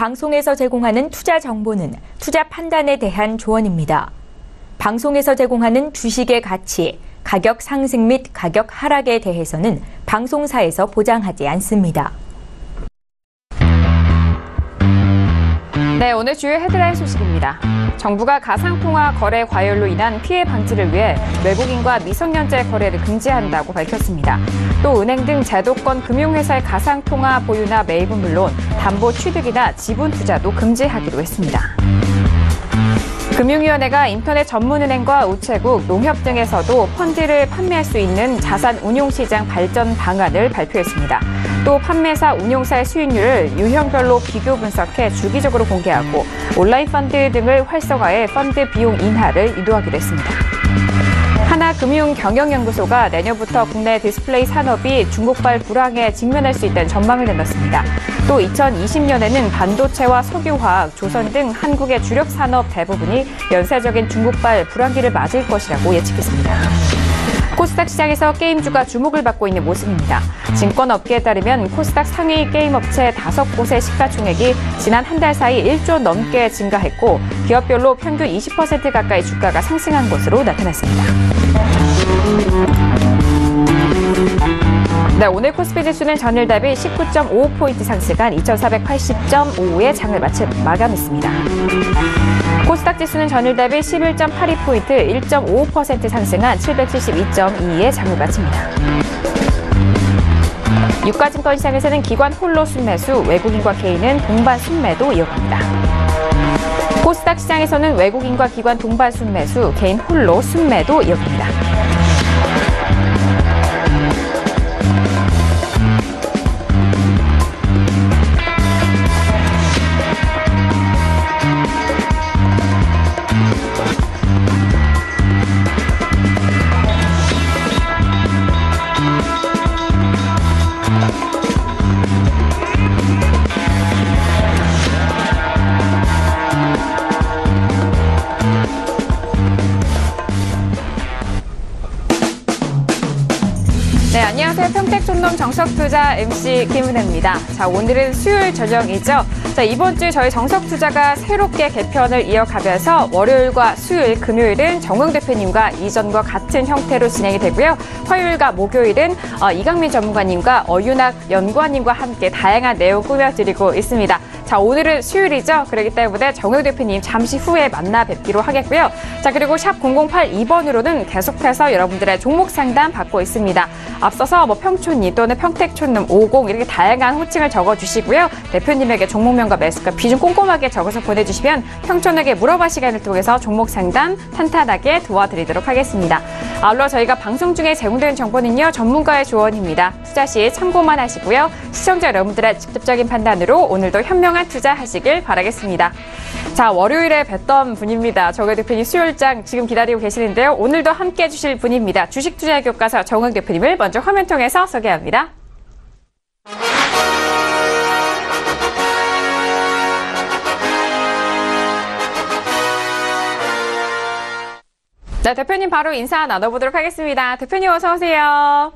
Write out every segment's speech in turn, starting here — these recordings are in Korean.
방송에서 제공하는 투자 정보는 투자 판단에 대한 조언입니다. 방송에서 제공하는 주식의 가치, 가격 상승 및 가격 하락에 대해서는 방송사에서 보장하지 않습니다. 네, 오늘 주요 헤드라인 소식입니다. 정부가 가상통화 거래 과열로 인한 피해 방지를 위해 외국인과 미성년자 거래를 금지한다고 밝혔습니다. 또 은행 등 제도권 금융회사의 가상통화 보유나 매입은 물론 담보 취득이나 지분 투자도 금지하기로 했습니다. 금융위원회가 인터넷 전문은행과 우체국, 농협 등에서도 펀드를 판매할 수 있는 자산 운용시장 발전 방안을 발표했습니다. 또 판매사, 운용사의 수익률을 유형별로 비교 분석해 주기적으로 공개하고 온라인 펀드 등을 활성화해 펀드 비용 인하를 유도하기로 했습니다. 하나금융경영연구소가 내년부터 국내 디스플레이 산업이 중국발 불황에 직면할 수 있다는 전망을 내놨습니다. 또 2020년에는 반도체와 석유화학, 조선 등 한국의 주력 산업 대부분이 연쇄적인 중국발 불황기를 맞을 것이라고 예측했습니다. 코스닥 시장에서 게임주가 주목을 받고 있는 모습입니다. 증권업계에 따르면 코스닥 상위 게임업체 5곳의 시가총액이 지난 한 달 사이 1조 넘게 증가했고 기업별로 평균 20% 가까이 주가가 상승한 것으로 나타났습니다. 네, 오늘 코스피 지수는 전일 대비 19.55포인트 상승한 2480.55에 장을 마감했습니다. 코스닥 지수는 전일 대비 11.82포인트 1.55% 상승한 772.22에 장을 마칩니다. 유가증권 시장에서는 기관 홀로 순매수, 외국인과 개인은 동반 순매도 이어갑니다. 코스닥 시장에서는 외국인과 기관 동반 순매수, 개인 홀로 순매도 이어갑니다. 네, 안녕하세요. 평택촌놈 정석투자 MC 김은혜입니다. 자, 오늘은 수요일 저녁이죠. 자, 이번 주 저희 정석투자가 새롭게 개편을 이어가면서 월요일과 수요일, 금요일은 정웅 대표님과 이전과 같은 형태로 진행이 되고요. 화요일과 목요일은 이강민 전문가님과 어윤학 연구원님과 함께 다양한 내용 꾸며드리고 있습니다. 자, 오늘은 수요일이죠. 그렇기 때문에 정웅 대표님 잠시 후에 만나 뵙기로 하겠고요. 자, 그리고 샵 0082번으로는 계속해서 여러분들의 종목 상담 받고 있습니다. 앞서서 평촌이 또는 평택촌놈 50 이렇게 다양한 호칭을 적어주시고요. 대표님에게 종목명과 매수가 비중 꼼꼼하게 적어서 보내주시면 평촌에게 물어봐 시간을 통해서 종목 상담 탄탄하게 도와드리도록 하겠습니다. 아울러 저희가 방송 중에 제공되는 정보는요. 전문가의 조언입니다. 투자 시 참고만 하시고요. 시청자 여러분들의 직접적인 판단으로 오늘도 현명한 투자하시길 바라겠습니다. 자, 월요일에 뵀던 분입니다. 정웅 대표님 수요일장 지금 기다리고 계시는데요. 오늘도 함께 해주실 분입니다. 주식투자의 교과서 정웅 대표님을 먼저 화면 통해서 소개합니다. 네, 대표님 바로 인사 나눠보도록 하겠습니다. 대표님 어서 오세요.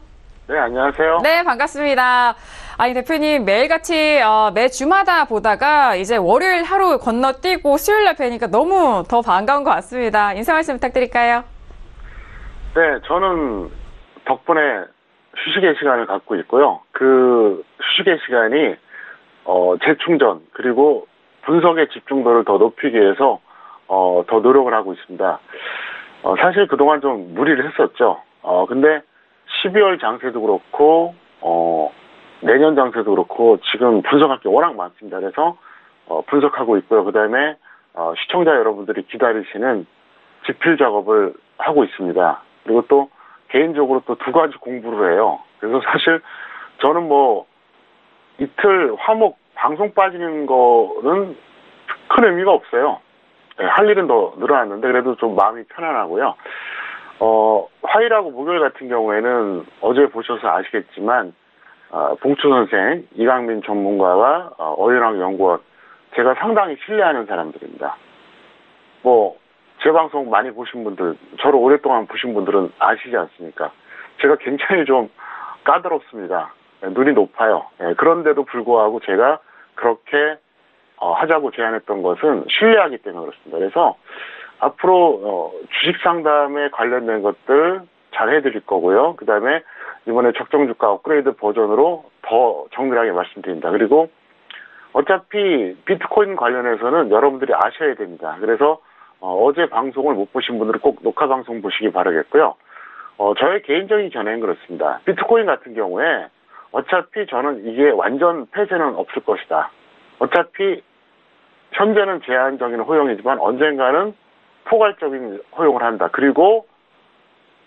네, 안녕하세요. 네, 반갑습니다. 아니, 대표님 매일같이 매주마다 보다가 이제 월요일 하루 건너뛰고 수요일날 뵈니까 너무 더 반가운 것 같습니다. 인사 말씀 부탁드릴까요? 네, 저는 덕분에 휴식의 시간을 갖고 있고요. 그 휴식의 시간이 재충전 그리고 분석의 집중도를 더 높이기 위해서 더 노력을 하고 있습니다. 사실 그동안 좀 무리를 했었죠. 근데 12월 장세도 그렇고 내년 장세도 그렇고 지금 분석할 게 워낙 많습니다. 그래서 분석하고 있고요. 그다음에 시청자 여러분들이 기다리시는 집필 작업을 하고 있습니다. 그리고 또 개인적으로 또 2가지 공부를 해요. 그래서 사실 저는 이틀 화목 방송 빠지는 거는 큰 의미가 없어요. 네, 할 일은 더 늘어났는데 그래도 좀 마음이 편안하고요. 화요일하고 목요일 같은 경우에는 어제 보셔서 아시겠지만 봉추 선생, 이강민 전문가와 어윤학 연구원 제가 상당히 신뢰하는 사람들입니다. 제 방송 많이 보신 분들, 저를 오랫동안 보신 분들은 아시지 않습니까? 제가 굉장히 좀 까다롭습니다. 눈이 높아요. 그런데도 불구하고 제가 그렇게 하자고 제안했던 것은 신뢰하기 때문에 그렇습니다. 그래서 앞으로 주식 상담에 관련된 것들 잘 해드릴 거고요. 그 다음에 이번에 적정주가 업그레이드 버전으로 더 정밀하게 말씀드립니다. 그리고 어차피 비트코인 관련해서는 여러분들이 아셔야 됩니다. 그래서 어제 방송을 못 보신 분들은 꼭 녹화 방송 보시기 바라겠고요. 저의 개인적인 견해는 그렇습니다. 비트코인 같은 경우에 어차피 저는 이게 완전 폐쇄는 없을 것이다. 어차피 현재는 제한적인 허용이지만 언젠가는 포괄적인 허용을 한다. 그리고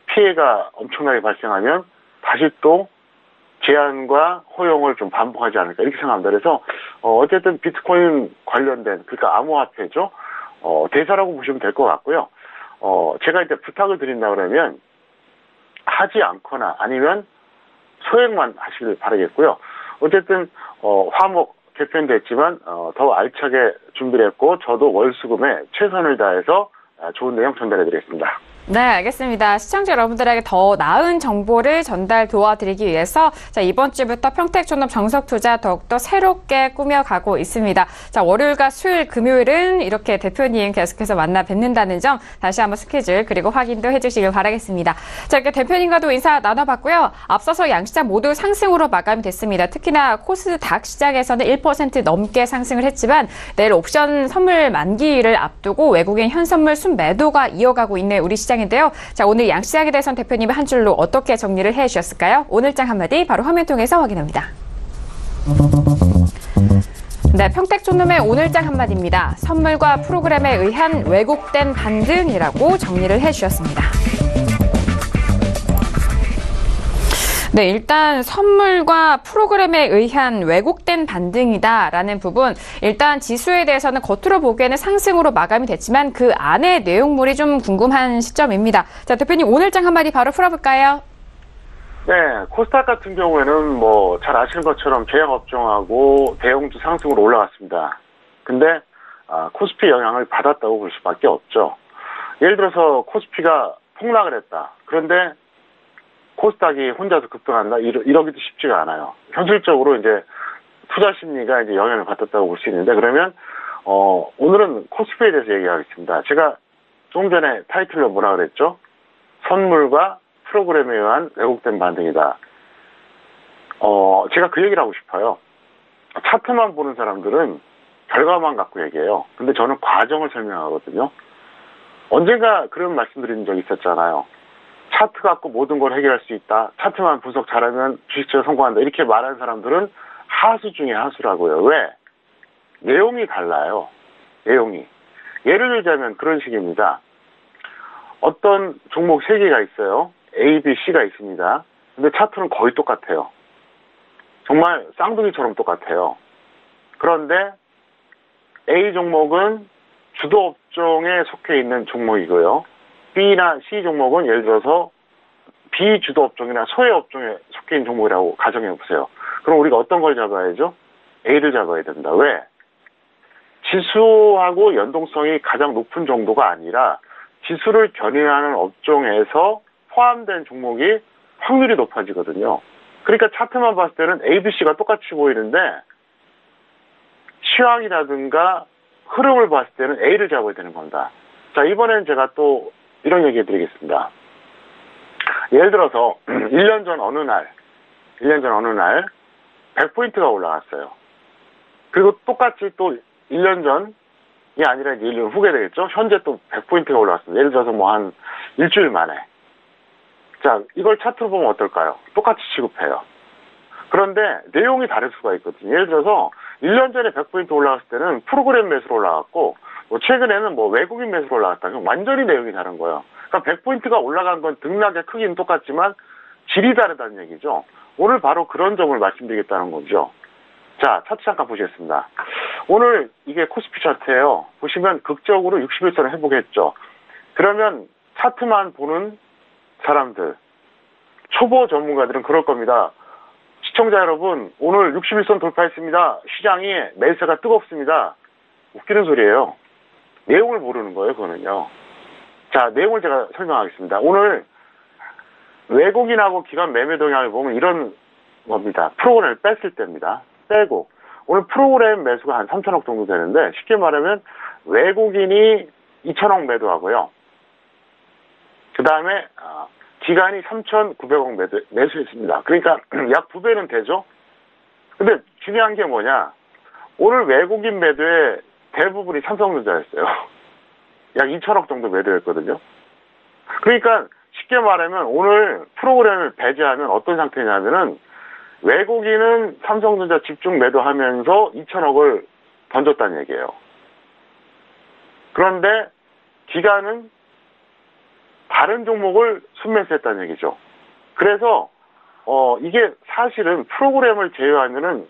피해가 엄청나게 발생하면 다시 또 제한과 허용을 좀 반복하지 않을까 이렇게 생각합니다. 그래서 어쨌든 비트코인 관련된 그러니까 암호화폐죠. 대사라고 보시면 될 것 같고요. 제가 이제 부탁을 드린다 그러면 하지 않거나 아니면 소액만 하시길 바라겠고요. 어쨌든 화목 개편됐지만 더 알차게 준비를 했고 저도 월수금에 최선을 다해서 좋은 내용 전달해드리겠습니다. 네, 알겠습니다. 시청자 여러분들에게 더 나은 정보를 전달 도와드리기 위해서 자, 이번 주부터 평택촌업 정석투자 더욱더 새롭게 꾸며가고 있습니다. 자, 월요일과 수요일, 금요일은 이렇게 대표님 계속해서 만나 뵙는다는 점 다시 한번 스케줄 그리고 확인도 해주시길 바라겠습니다. 자, 이렇게 대표님과도 인사 나눠봤고요. 앞서서 양시장 모두 상승으로 마감이 됐습니다. 특히나 코스닥 시장에서는 1% 넘게 상승을 했지만 내일 옵션 선물 만기를 앞두고 외국인 현선물 순매도가 이어가고 있는 우리 시장 인데요. 자, 오늘 양시장에 대해서는 대표님이 한 줄로 어떻게 정리를 해주셨을까요? 오늘장 한마디 바로 화면 통해서 확인합니다. 네, 평택촌놈의 오늘장 한마디입니다. 선물과 프로그램에 의한 왜곡된 반등이라고 정리를 해주셨습니다. 네, 일단 선물과 프로그램에 의한 왜곡된 반등이다라는 부분, 일단 지수에 대해서는 겉으로 보기에는 상승으로 마감이 됐지만 그 안에 내용물이 좀 궁금한 시점입니다. 자, 대표님 오늘장 한마디 바로 풀어볼까요? 네, 코스닥 같은 경우에는 뭐 잘 아시는 것처럼 제약 업종하고 대형주 상승으로 올라갔습니다. 근데 코스피 영향을 받았다고 볼 수밖에 없죠. 예를 들어서 코스피가 폭락을 했다. 그런데 코스닥이 혼자서 급등한다? 이러기도 쉽지가 않아요. 현실적으로 이제 투자 심리가 이제 영향을 받았다고 볼 수 있는데, 그러면, 오늘은 코스피에 대해서 얘기하겠습니다. 제가 조금 전에 타이틀로 뭐라 그랬죠? 선물과 프로그램에 의한 왜곡된 반등이다. 제가 그 얘기를 하고 싶어요. 차트만 보는 사람들은 결과만 갖고 얘기해요. 근데 저는 과정을 설명하거든요. 언젠가 그런 말씀 드린 적 있었잖아요. 차트 갖고 모든 걸 해결할 수 있다. 차트만 분석 잘하면 주식처럼 성공한다. 이렇게 말하는 사람들은 하수 중에 하수라고요. 왜? 내용이 달라요. 내용이. 예를 들자면 그런 식입니다. 어떤 종목 3개가 있어요. A, B, C가 있습니다. 근데 차트는 거의 똑같아요. 정말 쌍둥이처럼 똑같아요. 그런데 A 종목은 주도 업종에 속해 있는 종목이고요. B나 C 종목은 예를 들어서 비주도 업종이나 소외 업종에 속해 있는 종목이라고 가정해 보세요. 그럼 우리가 어떤 걸 잡아야죠? A를 잡아야 된다. 왜? 지수하고 연동성이 가장 높은 정도가 아니라 지수를 견인하는 업종에서 포함된 종목이 확률이 높아지거든요. 그러니까 차트만 봤을 때는 A, B, C가 똑같이 보이는데 취향이라든가 흐름을 봤을 때는 A를 잡아야 되는 겁니다. 자, 이번엔 제가 또 이런 얘기 해드리겠습니다. 예를 들어서 1년 전 어느 날 100포인트가 올라갔어요. 그리고 똑같이 또 1년 전이 아니라 이제 1년 후게 되겠죠. 현재 또 100포인트가 올라갔습니다. 예를 들어서 뭐 한 일주일 만에. 자, 이걸 차트로 보면 어떨까요? 똑같이 취급해요. 그런데 내용이 다를 수가 있거든요. 예를 들어서 1년 전에 100포인트 올라갔을 때는 프로그램 매수로 올라갔고 뭐 최근에는 뭐 외국인 매수로 올라갔다. 그럼 완전히 내용이 다른 거예요. 그러니까 100포인트가 올라간 건 등락의 크기는 똑같지만 질이 다르다는 얘기죠. 오늘 바로 그런 점을 말씀드리겠다는 거죠. 자, 차트 잠깐 보시겠습니다. 오늘 이게 코스피 차트예요. 보시면 극적으로 61선을 회복했죠. 그러면 차트만 보는 사람들, 초보 전문가들은 그럴 겁니다. 시청자 여러분, 오늘 61선 돌파했습니다. 시장이 매수가 뜨겁습니다. 웃기는 소리예요. 내용을 모르는 거예요, 그거는요. 자, 내용을 제가 설명하겠습니다. 오늘 외국인하고 기관 매매 동향을 보면 이런 겁니다. 프로그램을 뺐을 때입니다. 빼고 오늘 프로그램 매수가 한 3천억 정도 되는데 쉽게 말하면 외국인이 2천억 매도하고요. 그 다음에 기관이 3,900억 매수했습니다. 그러니까 약 2배는 되죠. 근데 중요한 게 뭐냐, 오늘 외국인 매도의 대부분이 삼성전자였어요. 약 2천억 정도 매도했거든요. 그러니까 쉽게 말하면 오늘 프로그램을 배제하면 어떤 상태냐면은 외국인은 삼성전자 집중 매도하면서 2천억을 던졌다는 얘기예요. 그런데 기관은 다른 종목을 순매수했다는 얘기죠. 그래서 이게 사실은 프로그램을 제외하면은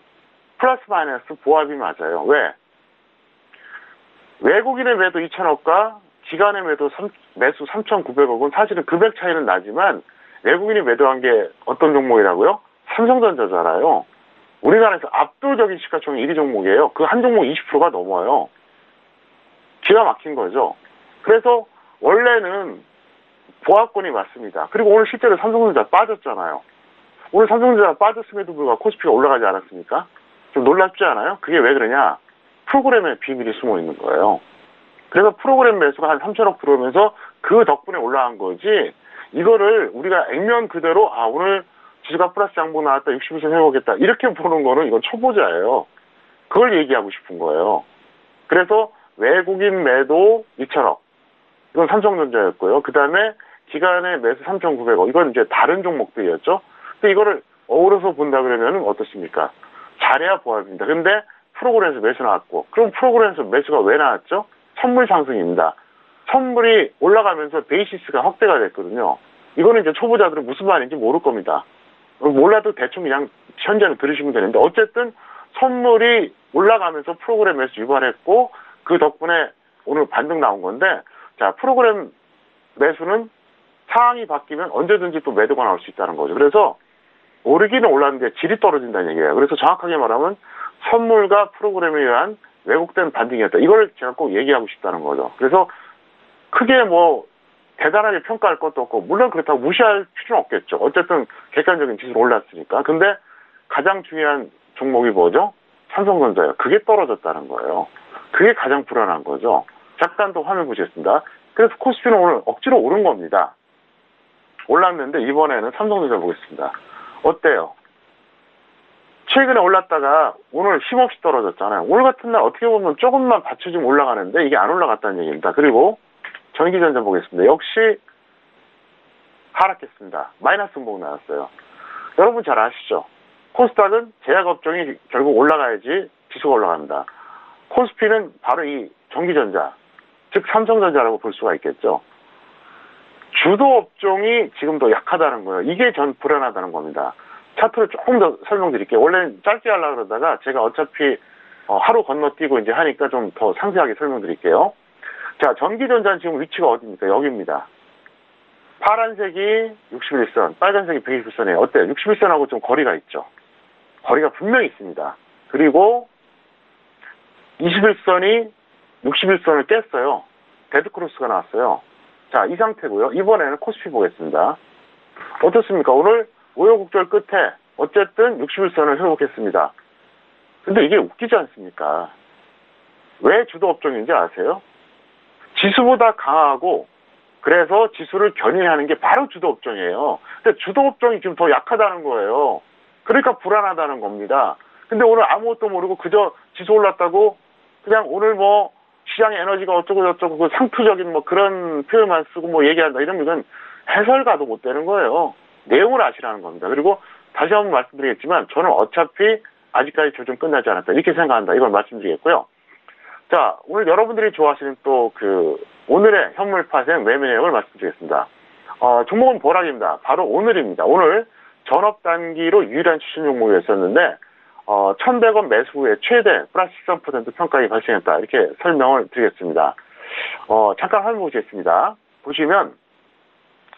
플러스 마이너스 보합이 맞아요. 왜? 외국인의 매도 2천억과 기관의 매수 3,900억은 사실은 금액 차이는 나지만 외국인이 매도한 게 어떤 종목이라고요? 삼성전자잖아요. 우리나라에서 압도적인 시가총액 1위 종목이에요. 그 한 종목 20%가 넘어요. 기가 막힌 거죠. 그래서 원래는 보합권이 맞습니다. 그리고 오늘 실제로 삼성전자 빠졌잖아요. 오늘 삼성전자 빠졌음에도 불구하고 코스피가 올라가지 않았습니까? 좀 놀랍지 않아요? 그게 왜 그러냐? 프로그램에 비밀이 숨어 있는 거예요. 그래서 프로그램 매수가 한 3천억 들어오면서 그 덕분에 올라간 거지, 이거를 우리가 액면 그대로 오늘 지수가 플러스 장보 나왔다 60% 해보겠다 이렇게 보는 거는 이건 초보자예요. 그걸 얘기하고 싶은 거예요. 그래서 외국인 매도 2천억 이건 삼성전자였고요. 그 다음에 기관의 매수 3,900억 이건 이제 다른 종목들이었죠. 근데 이거를 어우러서 본다 그러면 어떻습니까? 잘해야 보합입니다. 근데 프로그램에서 매수 나왔고, 그럼 프로그램에서 매수가 왜 나왔죠? 선물 상승입니다. 선물이 올라가면서 베이시스가 확대가 됐거든요. 이거는 이제 초보자들은 무슨 말인지 모를 겁니다. 몰라도 대충 그냥 현재는 들으시면 되는데, 어쨌든 선물이 올라가면서 프로그램 매수 유발했고, 그 덕분에 오늘 반등 나온 건데, 자, 프로그램 매수는 상황이 바뀌면 언제든지 또 매도가 나올 수 있다는 거죠. 그래서 오르기는 올랐는데 질이 떨어진다는 얘기예요. 그래서 정확하게 말하면 선물과 프로그램에 의한 왜곡된 반등이었다. 이걸 제가 꼭 얘기하고 싶다는 거죠. 그래서 크게 뭐 대단하게 평가할 것도 없고, 물론 그렇다고 무시할 필요는 없겠죠. 어쨌든 객관적인 지수로 올랐으니까. 근데 가장 중요한 종목이 뭐죠? 삼성전자예요. 그게 떨어졌다는 거예요. 그게 가장 불안한 거죠. 잠깐 더 화면 보시겠습니다. 그래서 코스피는 오늘 억지로 오른 겁니다. 올랐는데 이번에는 삼성전자 보겠습니다. 어때요? 최근에 올랐다가 오늘 힘없이 떨어졌잖아요. 오늘 같은 날 어떻게 보면 조금만 받쳐주면 올라가는데 이게 안 올라갔다는 얘기입니다. 그리고 전기전자 보겠습니다. 역시 하락했습니다. 마이너스 분봉 나왔어요. 여러분 잘 아시죠? 코스닥은 제약업종이 결국 올라가야지 지수가 올라갑니다. 코스피는 바로 이 전기전자, 즉 삼성전자라고 볼 수가 있겠죠. 주도업종이 지금 더 약하다는 거예요. 이게 전 불안하다는 겁니다. 차트를 조금 더 설명드릴게요. 원래 짧게 하려고 그러다가 제가 어차피 하루 건너뛰고 이제 하니까 좀 더 상세하게 설명드릴게요. 자, 전기전자는 지금 위치가 어디입니까? 여기입니다. 파란색이 61선, 빨간색이 120선이에요. 어때요? 61선하고 좀 거리가 있죠? 거리가 분명히 있습니다. 그리고 21선이 61선을 깼어요. 데드크로스가 나왔어요. 자, 이 상태고요. 이번에는 코스피 보겠습니다. 어떻습니까? 오늘 우여곡절 끝에 어쨌든 61선을 회복했습니다. 근데 이게 웃기지 않습니까? 왜 주도업종인지 아세요? 지수보다 강하고, 그래서 지수를 견인하는 게 바로 주도업종이에요. 근데 주도업종이 지금 더 약하다는 거예요. 그러니까 불안하다는 겁니다. 근데 오늘 아무것도 모르고 그저 지수 올랐다고 그냥 오늘 뭐 시장의 에너지가 어쩌고 저쩌고 그 상투적인 뭐 그런 표현만 쓰고 뭐 얘기한다 이러면 이건 해설가도 못 되는 거예요. 내용을 아시라는 겁니다. 그리고 다시 한번 말씀드리겠지만 저는 어차피 아직까지 조정 끝나지 않았다 이렇게 생각한다 이걸 말씀드리겠고요. 자, 오늘 여러분들이 좋아하시는 또 그 오늘의 현물 파생 매매 내용을 말씀드리겠습니다. 종목은 보락입니다. 바로 오늘입니다. 오늘 전업 단기로 유일한 추천 종목이었었는데 1,100원 매수 후에 최대 플러스 13% 평가가 발생했다. 이렇게 설명을 드리겠습니다. 잠깐 화면 보시겠습니다. 보시면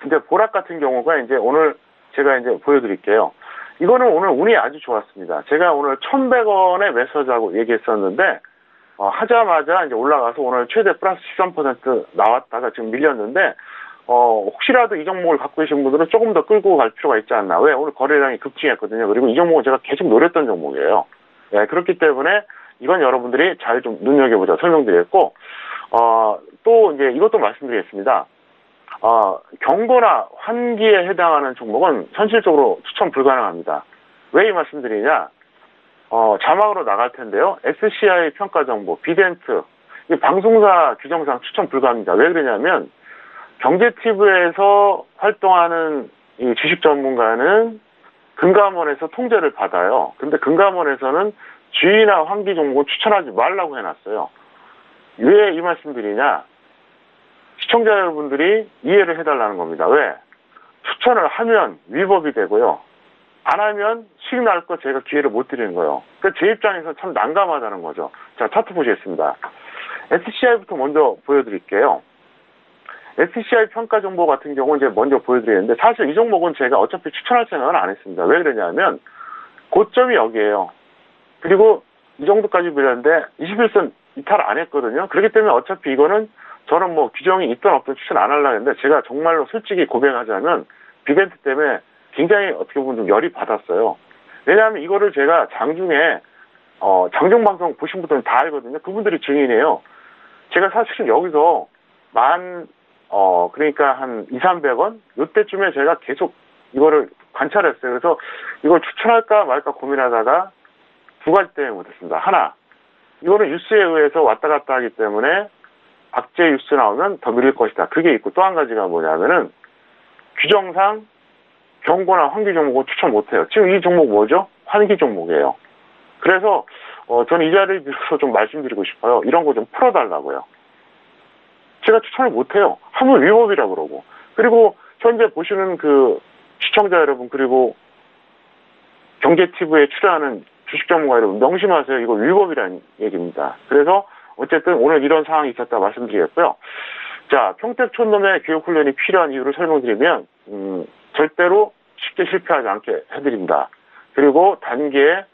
이제 보락 같은 경우가 이제 오늘 제가 이제 보여드릴게요. 이거는 오늘 운이 아주 좋았습니다. 제가 오늘 1,100원에 매수하자고 얘기했었는데 하자마자 이제 올라가서 오늘 최대 플러스 13% 나왔다가 지금 밀렸는데 혹시라도 이 종목을 갖고 계신 분들은 조금 더 끌고 갈 필요가 있지 않나. 왜? 오늘 거래량이 급증했거든요. 그리고 이 종목은 제가 계속 노렸던 종목이에요. 네, 그렇기 때문에 이건 여러분들이 잘 좀 눈여겨보자 설명드렸고, 또 이제 이것도 말씀드리겠습니다. 경고나 환기에 해당하는 종목은 현실적으로 추천 불가능합니다. 왜 이 말씀드리냐? 자막으로 나갈 텐데요. SCI 평가 정보, 비덴트, 이 방송사 규정상 추천 불가합니다. 왜 그러냐면, 경제티브에서 활동하는 이 주식 전문가는 금감원에서 통제를 받아요. 근데 금감원에서는 주의나 환기 종목을 추천하지 말라고 해놨어요. 왜 이 말씀드리냐? 시청자 여러분들이 이해를 해달라는 겁니다. 왜? 추천을 하면 위법이 되고요. 안 하면 수익 날 거 제가 기회를 못 드리는 거예요. 그러니까 제 입장에서 참 난감하다는 거죠. 자, 차트 보시겠습니다. SCI부터 먼저 보여드릴게요. SCI 평가 정보 같은 경우는 이제 먼저 보여드리는데, 사실 이 종목은 제가 어차피 추천할 생각은 안 했습니다. 왜 그러냐면, 고점이 여기에요. 그리고 이 정도까지 보였는데, 21선 이탈 안 했거든요. 그렇기 때문에 어차피 이거는 저는 뭐 규정이 있든 없든 추천 안 하려고 했는데, 제가 정말로 솔직히 고백하자면, 비벤트 때문에 굉장히 어떻게 보면 좀 열이 받았어요. 왜냐하면 이거를 제가 장중에, 장중방송 보신 분들은 다 알거든요. 그분들이 증인이에요. 제가 사실은 여기서 그러니까 한 200-300원? 요때쯤에 제가 계속 이거를 관찰했어요. 그래서 이걸 추천할까 말까 고민하다가 두 가지 때문에 못했습니다. 하나, 이거는 뉴스에 의해서 왔다 갔다 하기 때문에 악재 뉴스 나오면 더 밀릴 것이다. 그게 있고, 또 한 가지가 뭐냐면은 규정상 경고나 환기 종목을 추천 못해요. 지금 이 종목 뭐죠? 환기 종목이에요. 그래서 저는 이 자리를 빌어서 좀 말씀드리고 싶어요. 이런 거 좀 풀어달라고요. 제가 추천을 못해요. 하면 위법이라 그러고. 그리고 현재 보시는 그 시청자 여러분, 그리고 경제TV에 출연하는 주식 전문가 여러분, 명심하세요. 이거 위법이라는 얘기입니다. 그래서 어쨌든 오늘 이런 상황이 있었다 말씀드리겠고요. 자, 평택 촌놈의 교육훈련이 필요한 이유를 설명드리면, 절대로 쉽게 실패하지 않게 해드립니다. 그리고 단기에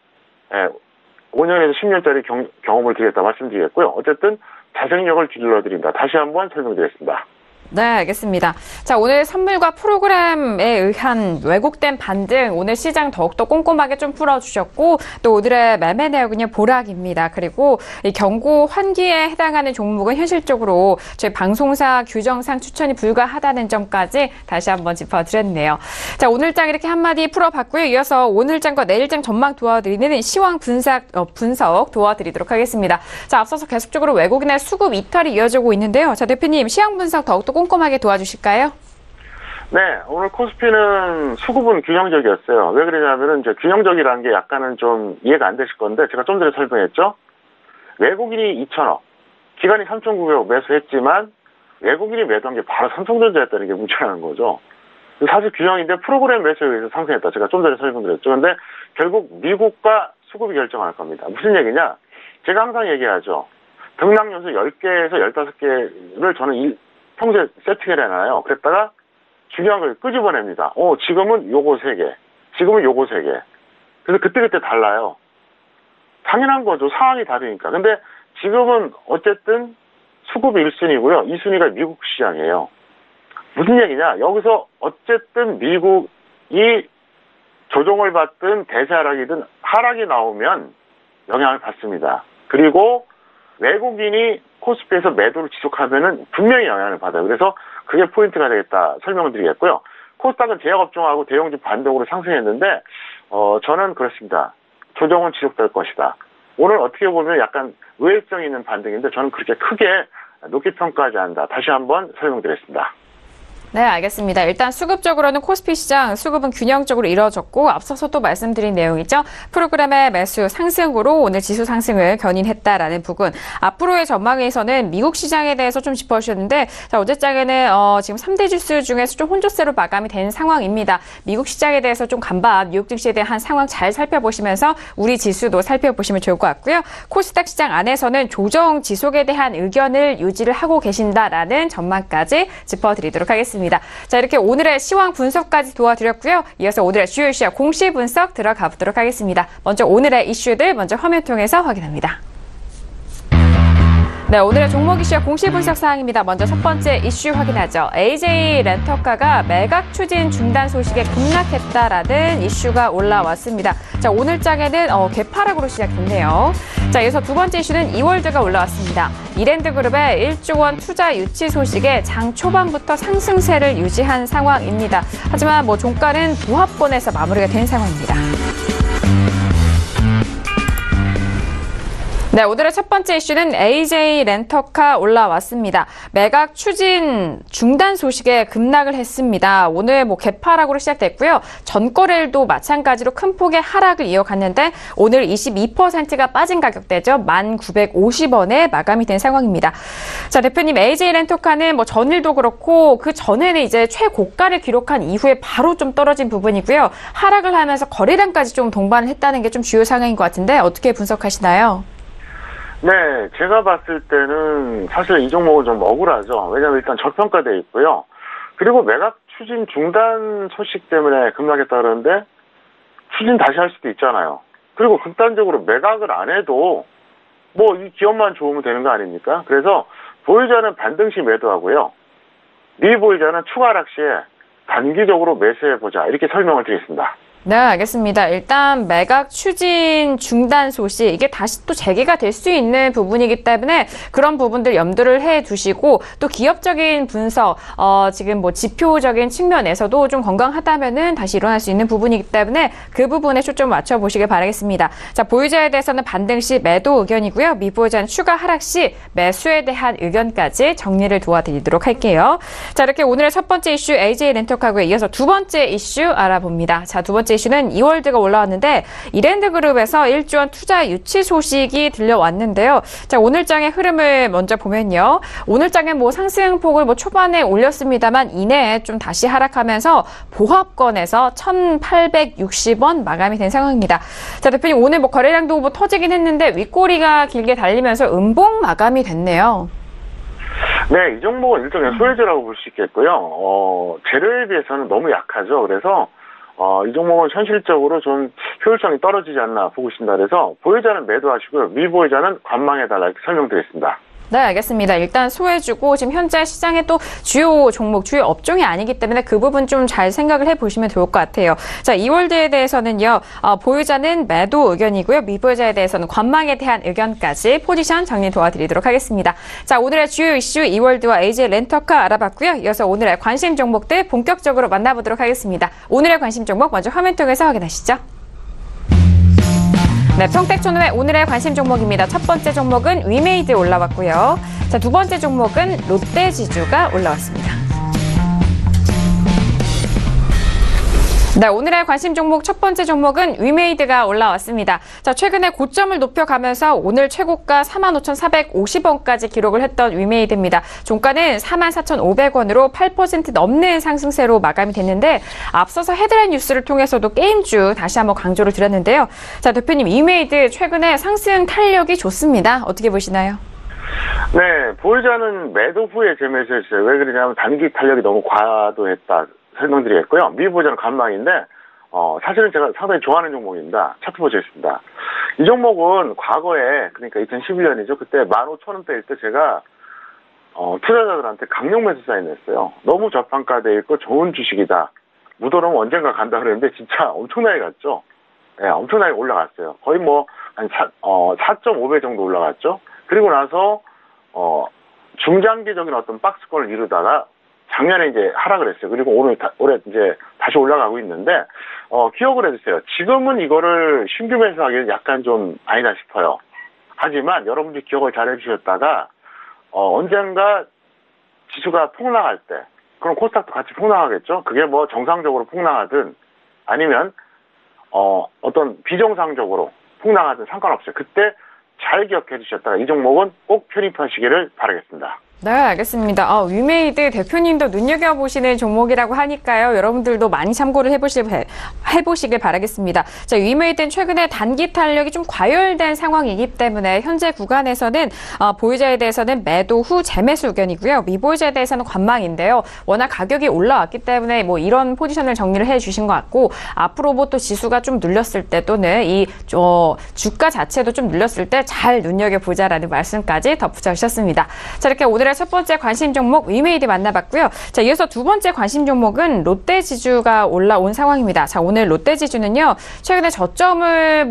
5년에서 10년짜리 경험을 드리겠다 말씀드리겠고요. 어쨌든 자생력을 길러드린다. 다시 한번 설명드리겠습니다. 네, 알겠습니다. 자, 오늘 선물과 프로그램에 의한 왜곡된 반등, 오늘 시장 더욱더 꼼꼼하게 좀 풀어주셨고, 또 오늘의 매매 내역은요, 보락입니다. 그리고 이 경고 환기에 해당하는 종목은 현실적으로 저희 방송사 규정상 추천이 불가하다는 점까지 다시 한번 짚어드렸네요. 자, 오늘장 이렇게 한마디 풀어봤고요. 이어서 오늘장과 내일장 전망 도와드리는 시황 분석 도와드리도록 하겠습니다. 자, 앞서서 계속적으로 외국인의 수급 이탈이 이어지고 있는데요. 자, 대표님, 시황 분석 더욱더 꼼꼼하게 도와주실까요? 네, 오늘 코스피는 수급은 균형적이었어요. 왜 그러냐면은 이제 균형적이라는 게 약간은 좀 이해가 안 되실 건데, 제가 좀 전에 설명했죠. 외국인이 2,000억, 기관이 3,900억 매수했지만 외국인이 매도한 게 바로 삼성전자였다는 게 문제라는 거죠. 사실 균형인데 프로그램 매수에 의해서 상승했다. 제가 좀 전에 설명드렸죠. 근데 결국 미국과 수급이 결정할 겁니다. 무슨 얘기냐? 제가 항상 얘기하죠. 등락 요소 10개에서 15개를 저는 평소에 세팅을 해놔요. 그랬다가 중요한 걸 끄집어냅니다. 지금은 요거 3개. 지금은 요거 3개. 그래서 그때그때 달라요. 당연한 거죠. 상황이 다르니까. 근데 지금은 어쨌든 수급이 1순위고요. 2순위가 미국 시장이에요. 무슨 얘기냐? 여기서 어쨌든 미국이 조정을 받든 대세하락이든 하락이 나오면 영향을 받습니다. 그리고 외국인이 코스피에서 매도를 지속하면은 분명히 영향을 받아요. 그래서 그게 포인트가 되겠다 설명을 드리겠고요. 코스닥은 제약업종하고 대형주 반동으로 상승했는데 저는 그렇습니다. 조정은 지속될 것이다. 오늘 어떻게 보면 약간 의외성 있는 반등인데 저는 그렇게 크게 높게 평가하지 않는다. 다시 한번 설명드리겠습니다. 네, 알겠습니다. 일단 수급적으로는 코스피 시장 수급은 균형적으로 이루어졌고 앞서서 또 말씀드린 내용이죠. 프로그램의 매수 상승으로 오늘 지수 상승을 견인했다라는 부분. 앞으로의 전망에서는 미국 시장에 대해서 좀 짚어주셨는데 자, 어제장에는 지금 3대 지수 중에서 좀 혼조세로 마감이 된 상황입니다. 미국 시장에 대해서 좀 간밤 뉴욕 증시에 대한 상황 잘 살펴보시면서 우리 지수도 살펴보시면 좋을 것 같고요. 코스닥 시장 안에서는 조정 지속에 대한 의견을 유지를 하고 계신다라는 전망까지 짚어드리도록 하겠습니다. 자, 이렇게 오늘의 시황 분석까지 도와드렸고요. 이어서 오늘의 주요 이슈와 공시 분석 들어가 보도록 하겠습니다. 먼저 오늘의 이슈들 먼저 화면 통해서 확인합니다. 네, 네, 오늘의 종목 이슈와 공시 분석 사항입니다. 먼저 첫 번째 이슈 확인하죠. AJ 렌터카가 매각 추진 중단 소식에 급락했다라는 이슈가 올라왔습니다. 자, 오늘 장에는 개파락으로 시작됐네요. 자, 이어서 두 번째 이슈는 이월드가 올라왔습니다. 이랜드그룹의 1조 원 투자 유치 소식에 장 초반부터 상승세를 유지한 상황입니다. 하지만 종가는 보합권에서 마무리가 된 상황입니다. 네, 오늘의 첫 번째 이슈는 AJ 렌터카 올라왔습니다. 매각 추진 중단 소식에 급락을 했습니다. 오늘 개파락으로 시작됐고요. 전거래일도 마찬가지로 큰 폭의 하락을 이어갔는데 오늘 22%가 빠진 가격대죠. 1,950원에 마감이 된 상황입니다. 자, 대표님, AJ 렌터카는 전일도 그렇고 그 전에는 이제 최고가를 기록한 이후에 바로 좀 떨어진 부분이고요. 하락을 하면서 거래량까지 좀 동반을 했다는 게 좀 주요 상황인 것 같은데 어떻게 분석하시나요? 네, 제가 봤을 때는 사실 이 종목은 좀 억울하죠. 왜냐하면 일단 저평가되어 있고요. 그리고 매각 추진 중단 소식 때문에 급락했다 그러는데 추진 다시 할 수도 있잖아요. 그리고 극단적으로 매각을 안 해도 이 기업만 좋으면 되는 거 아닙니까? 그래서 보유자는 반등시 매도하고요. 미보유자는 추가 하락 시에 단기적으로 매수해보자. 이렇게 설명을 드리겠습니다. 네, 알겠습니다. 일단 매각 추진 중단 소식, 이게 다시 또 재개가 될 수 있는 부분이기 때문에 그런 부분들 염두를 해 두시고 또 기업적인 분석, 지금 지표적인 측면에서도 좀 건강하다면은 다시 일어날 수 있는 부분이기 때문에 그 부분에 초점 맞춰 보시길 바라겠습니다. 자, 보유자에 대해서는 반등 시 매도 의견이고요. 미보유자는 추가 하락 시 매수에 대한 의견까지 정리를 도와드리도록 할게요. 자, 이렇게 오늘의 첫 번째 이슈 AJ 렌터카고에 이어서 두 번째 이슈 알아봅니다. 자, 두 번째 이슈는 이월드가 올라왔는데 이랜드그룹에서 1조 원 투자 유치 소식이 들려왔는데요. 자, 오늘 장의 흐름을 먼저 보면요. 오늘 장에 상승폭을 초반에 올렸습니다만 이내에 좀 다시 하락하면서 보합권에서 1,860원 마감이 된 상황입니다. 자, 대표님, 오늘 거래량도 터지긴 했는데 윗꼬리가 길게 달리면서 음봉 마감이 됐네요. 네, 이 종목은 일종의 소외제라고 볼 수 있겠고요. 재료에 비해서는 너무 약하죠. 그래서 이 종목은 현실적으로 좀 효율성이 떨어지지 않나 보고 있습니다. 그래서 보유자는 매도하시고요. 미보유자는 관망해달라 이렇게 설명드리겠습니다. 네, 알겠습니다. 일단 소해주고 지금 현재 시장의 또 주요 종목, 주요 업종이 아니기 때문에 그 부분 좀 잘 생각을 해보시면 좋을 것 같아요. 자, 이월드에 대해서는요. 보유자는 매도 의견이고요. 미보유자에 대해서는 관망에 대한 의견까지 포지션 정리 도와드리도록 하겠습니다. 자, 오늘의 주요 이슈 이월드와 AJ 렌터카 알아봤고요. 이어서 오늘의 관심 종목들 본격적으로 만나보도록 하겠습니다. 오늘의 관심 종목 먼저 화면 통해서 확인하시죠. 네, 평택촌의 오늘의 관심 종목입니다. 첫 번째 종목은 위메이드 올라왔고요. 자, 두 번째 종목은 롯데지주가 올라왔습니다. 네, 오늘의 관심 종목 첫 번째 종목은 위메이드가 올라왔습니다. 자, 최근에 고점을 높여가면서 오늘 최고가 45,450원까지 기록을 했던 위메이드입니다. 종가는 44,500원으로 8% 넘는 상승세로 마감이 됐는데 앞서서 헤드라인 뉴스를 통해서도 게임주 다시 한번 강조를 드렸는데요. 자, 대표님, 위메이드 최근에 상승 탄력이 좋습니다. 어떻게 보시나요? 네, 보유자는 매도 후에 재매수했어요. 왜 그러냐면 단기 탄력이 너무 과도했다. 설명드리겠고요. 미보유자는 관망인데 사실은 제가 상당히 좋아하는 종목입니다. 차트 보시겠습니다. 이 종목은 과거에 그러니까 2011년이죠. 그때 15,000원대일 때 제가 투자자들한테 강력 매수 사인했어요. 너무 저평가돼 있고 좋은 주식이다. 묻어놓으면 언젠가 간다 그랬는데 진짜 엄청나게 갔죠. 네, 엄청나게 올라갔어요. 거의 한 4.5배 정도 올라갔죠. 그리고 나서 중장기적인 어떤 박스권을 이루다가 작년에 이제 하락을 했어요. 그리고 올해 이제 다시 올라가고 있는데, 기억을 해주세요. 지금은 이거를 신규 매수하기는 약간 좀 아니다 싶어요. 하지만 여러분들이 기억을 잘 해주셨다가, 언젠가 지수가 폭락할 때, 그럼 코스닥도 같이 폭락하겠죠? 그게 정상적으로 폭락하든 아니면, 어떤 비정상적으로 폭락하든 상관없어요. 그때 잘 기억해 주셨다가 이 종목은 꼭 편입하시기를 바라겠습니다. 네, 알겠습니다. 해보시길 바라겠습니다. 자, 위메이드는 최근에 단기 탄력이 좀 과열된 상황이기 때문에 현재 구간에서는 보유자에 대해서는 매도 후 재매수 의견이고요. 미보유자에 대해서는 관망인데요. 워낙 가격이 올라왔기 때문에 뭐 이런 포지션을 정리를 해주신 것 같고 앞으로 뭐 또 지수가 좀 눌렸을 때 또는 이 주가 자체도 좀 눌렸을 때 잘 눈여겨보자라는 말씀까지 덧붙여 주셨습니다. 자, 이렇게 오늘의 첫 번째 관심 종목 위메이드 만나봤고요. 자, 이어서 두 번째 관심 종목은 롯데지주가 올라온 상황입니다. 자, 오늘 롯데지주는요, 최근에 저점을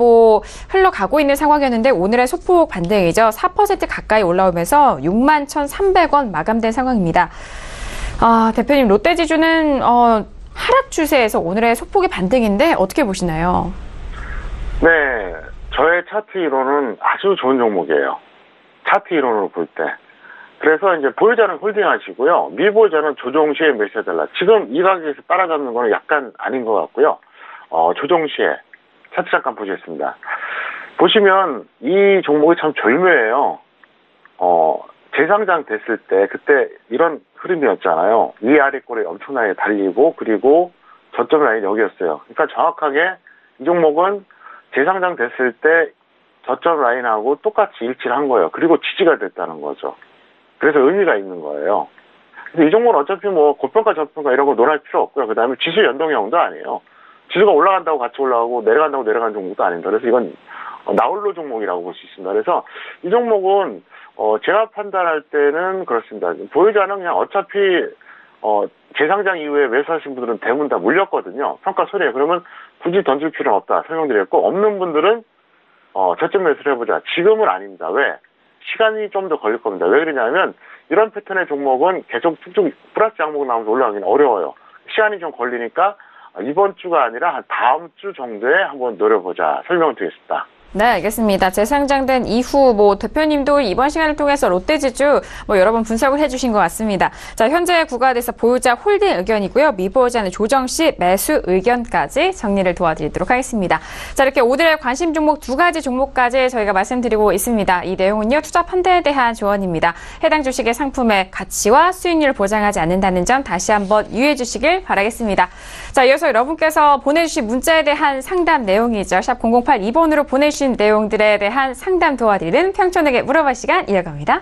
흘러가고 있는 상황이었는데 오늘의 소폭 반등이죠. 4% 가까이 올라오면서 61,300원 마감된 상황입니다. 대표님, 롯데지주는 하락 추세에서 오늘의 소폭의 반등인데 어떻게 보시나요? 네, 저의 차트 이론은 아주 좋은 종목이에요. 차트 이론으로 볼 때. 그래서 이제 보유자는 홀딩하시고요. 미보유자는 조정 시에 매수해달라. 지금 이 가격에서 따라잡는 거는 약간 아닌 것 같고요. 조정 시에 차트 잠깐 보시겠습니다. 보시면 이 종목이 참 절묘해요. 재상장 됐을 때 그때 이런 흐름이었잖아요. 위아래 꼴이 엄청나게 달리고 그리고 저점 라인이 여기였어요. 그러니까 정확하게 이 종목은 재상장 됐을 때 저점 라인하고 똑같이 일치를 한 거예요. 그리고 지지가 됐다는 거죠. 그래서 의미가 있는 거예요. 근데 이 종목은 어차피 고평가 저평가 이런 거 논할 필요 없고요. 그 다음에 지수 연동형도 아니에요. 지수가 올라간다고 같이 올라가고 내려간다고 내려가는 종목도 아닙니다. 그래서 이건 나홀로 종목이라고 볼 수 있습니다. 그래서 이 종목은 제가 판단할 때는 그렇습니다. 보유자는 그냥 어차피 재상장 이후에 매수하신 분들은 대부분 다 물렸거든요. 평가 소리에. 그러면 굳이 던질 필요는 없다 설명드렸고, 없는 분들은 저점 매수를 해보자. 지금은 아닙니다. 왜? 시간이 좀 더 걸릴 겁니다. 왜 그러냐면 이런 패턴의 종목은 계속 쭉쭉 플러스 양목 나오면서 올라가기는 어려워요. 시간이 좀 걸리니까 이번 주가 아니라 한 다음 주 정도에 한번 노려보자 설명을 드리겠습니다. 네, 알겠습니다. 재상장된 이후 대표님도 이번 시간을 통해서 롯데지주 여러 번 분석을 해주신 것 같습니다. 자, 현재 구간에서 보유자 홀딩 의견이고요. 미보유자는 조정 시 매수 의견까지 정리를 도와드리도록 하겠습니다. 자, 이렇게 오늘의 관심 종목 두 가지 종목까지 저희가 말씀드리고 있습니다. 이 내용은요, 투자 판단에 대한 조언입니다. 해당 주식의 상품의 가치와 수익률을 보장하지 않는다는 점 다시 한번 유의해 주시길 바라겠습니다. 자, 이어서 여러분께서 보내주신 문자에 대한 상담 내용이죠. 샵 0082번으로 보내주신 내용들에 대한 상담 도와드리는 평촌에게 물어봐 시간 이어갑니다.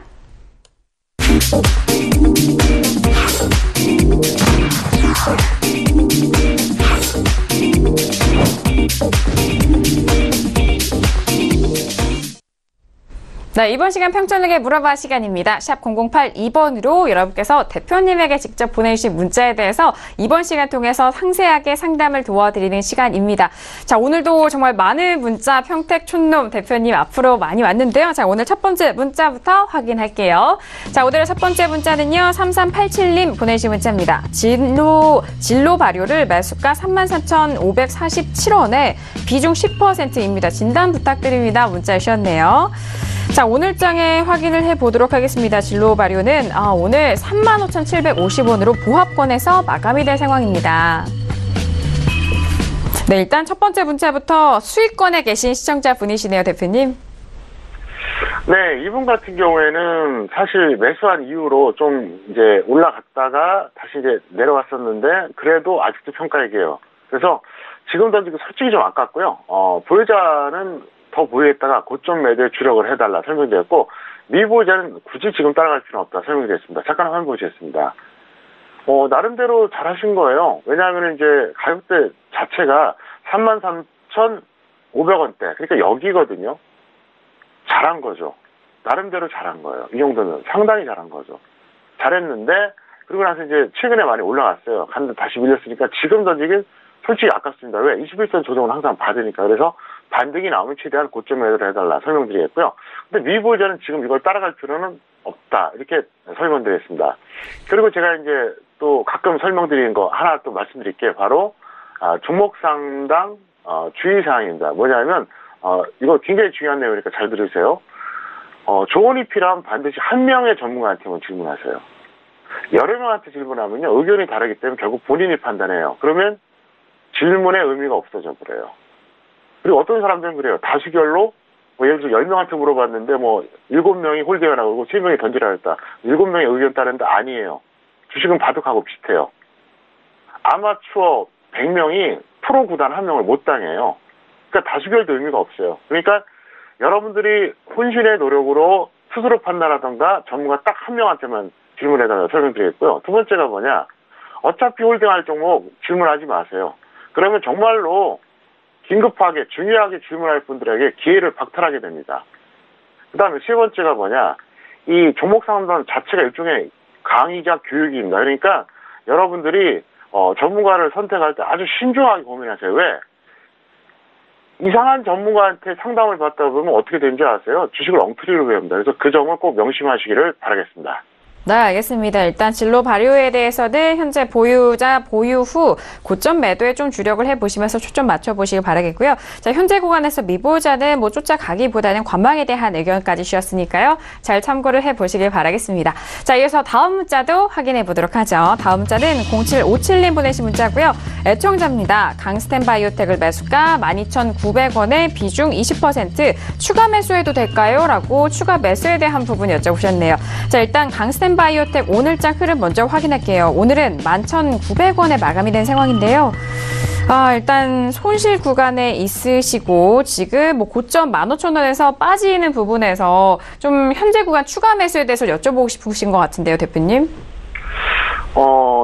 네, 이번 시간 평촌에게 물어봐 시간입니다. 샵 0082번으로 여러분께서 대표님에게 직접 보내주신 문자에 대해서 이번 시간 통해서 상세하게 상담을 도와드리는 시간입니다. 자, 오늘도 정말 많은 문자 평택 촌놈 대표님 앞으로 많이 왔는데요. 자, 오늘 첫 번째 문자부터 확인할게요. 자, 오늘의 첫 번째 문자는요, 3387님 보내주신 문자입니다. 진로 발효를 매수가 34,547원에 비중 10%입니다. 진단 부탁드립니다. 문자 주셨네요. 자, 오늘 장에 확인을 해보도록 하겠습니다. 진로 발효는 오늘 35,750원으로 보합권에서 마감이 될 상황입니다. 네, 일단 첫 번째 문자부터 수익권에 계신 시청자분이시네요, 대표님. 네, 이분 같은 경우에는 사실 매수한 이후로 좀 이제 올라갔다가 다시 이제 내려왔었는데 그래도 아직도 평가액이에요. 그래서 지금 던지기 솔직히 좀 아깝고요. 보유자는 더 보유했다가 고점 매도에 주력을 해달라 설명드렸고, 미보유자는 굳이 지금 따라갈 필요는 없다 설명드렸습니다. 잠깐 한번 보시겠습니다. 나름대로 잘하신 거예요. 왜냐하면 이제 가격대 자체가 33,500원대, 그러니까 여기거든요. 잘한 거죠. 나름대로 잘한 거예요. 이 정도면 상당히 잘한 거죠. 잘했는데 그리고 나서 이제 최근에 많이 올라갔어요. 갔는데 다시 밀렸으니까 지금 던지긴 솔직히 아깝습니다. 왜? 21선 조정은 항상 받으니까. 그래서 반등이 나오면 최대한 고점 매도를 해달라 설명드리겠고요. 근데 미보유자는 지금 이걸 따라갈 필요는 없다. 이렇게 설명드리겠습니다. 그리고 제가 이제 또 가끔 설명드리는 거 하나 또 말씀드릴게요. 바로, 종목상당, 주의사항입니다. 뭐냐면, 이거 굉장히 중요한 내용이니까 잘 들으세요. 조언이 필요하면 반드시 한 명의 전문가한테만 질문하세요. 여러 명한테 질문하면요, 의견이 다르기 때문에 결국 본인이 판단해요. 그러면 질문의 의미가 없어져 버려요. 그리고 어떤 사람들은 그래요. 다수결로, 예를 들어 10명한테 물어봤는데 7명이 홀딩하라고 그러고 3명이 던지라 했다. 7명의 의견 따르는데 아니에요. 주식은 바둑하고 비슷해요. 아마추어 100명이 프로 구단 한 명을 못 당해요. 그러니까 다수결도 의미가 없어요. 그러니까 여러분들이 혼신의 노력으로 스스로 판단하던가 전문가 딱 한 명한테만 질문해달라고 설명드리겠고요. 두 번째가 뭐냐? 어차피 홀딩할 종목 질문하지 마세요. 그러면 정말로 긴급하게 중요하게 질문할 분들에게 기회를 박탈하게 됩니다. 그 다음에 세 번째가 뭐냐? 이 종목 상담 자체가 일종의 강의자 교육입니다. 그러니까 여러분들이 전문가를 선택할 때 아주 신중하게 고민하세요. 왜? 이상한 전문가한테 상담을 받다 보면 어떻게 되는지 아세요? 주식을 엉터리로 배웁니다. 그래서 그 점을 꼭 명심하시기를 바라겠습니다. 네, 알겠습니다. 일단 진로 발효에 대해서는 현재 보유자 보유 후 고점 매도에 좀 주력을 해보시면서 초점 맞춰보시길 바라겠고요. 자, 현재 구간에서 미보자는 뭐 쫓아가기보다는 관망에 대한 의견까지 주셨으니까요. 잘 참고를 해보시길 바라겠습니다. 자, 이어서 다음 문자도 확인해 보도록 하죠. 다음 문자는 0757님 보내신 문자고요. 애청자입니다. 강스텐바이오텍을 매수가 12,900원에 비중 20% 추가 매수해도 될까요? 라고 추가 매수에 대한 부분 여쭤보셨네요. 자, 일단 강스텐바이오텍 오늘장 흐름 먼저 확인할게요. 오늘은 11,900원에 마감이 된 상황인데요. 일단 손실 구간에 있으시고 지금 뭐 고점 15,000원에서 빠지는 부분에서 좀 현재 구간 추가 매수에 대해서 여쭤보고 싶으신 것 같은데요, 대표님.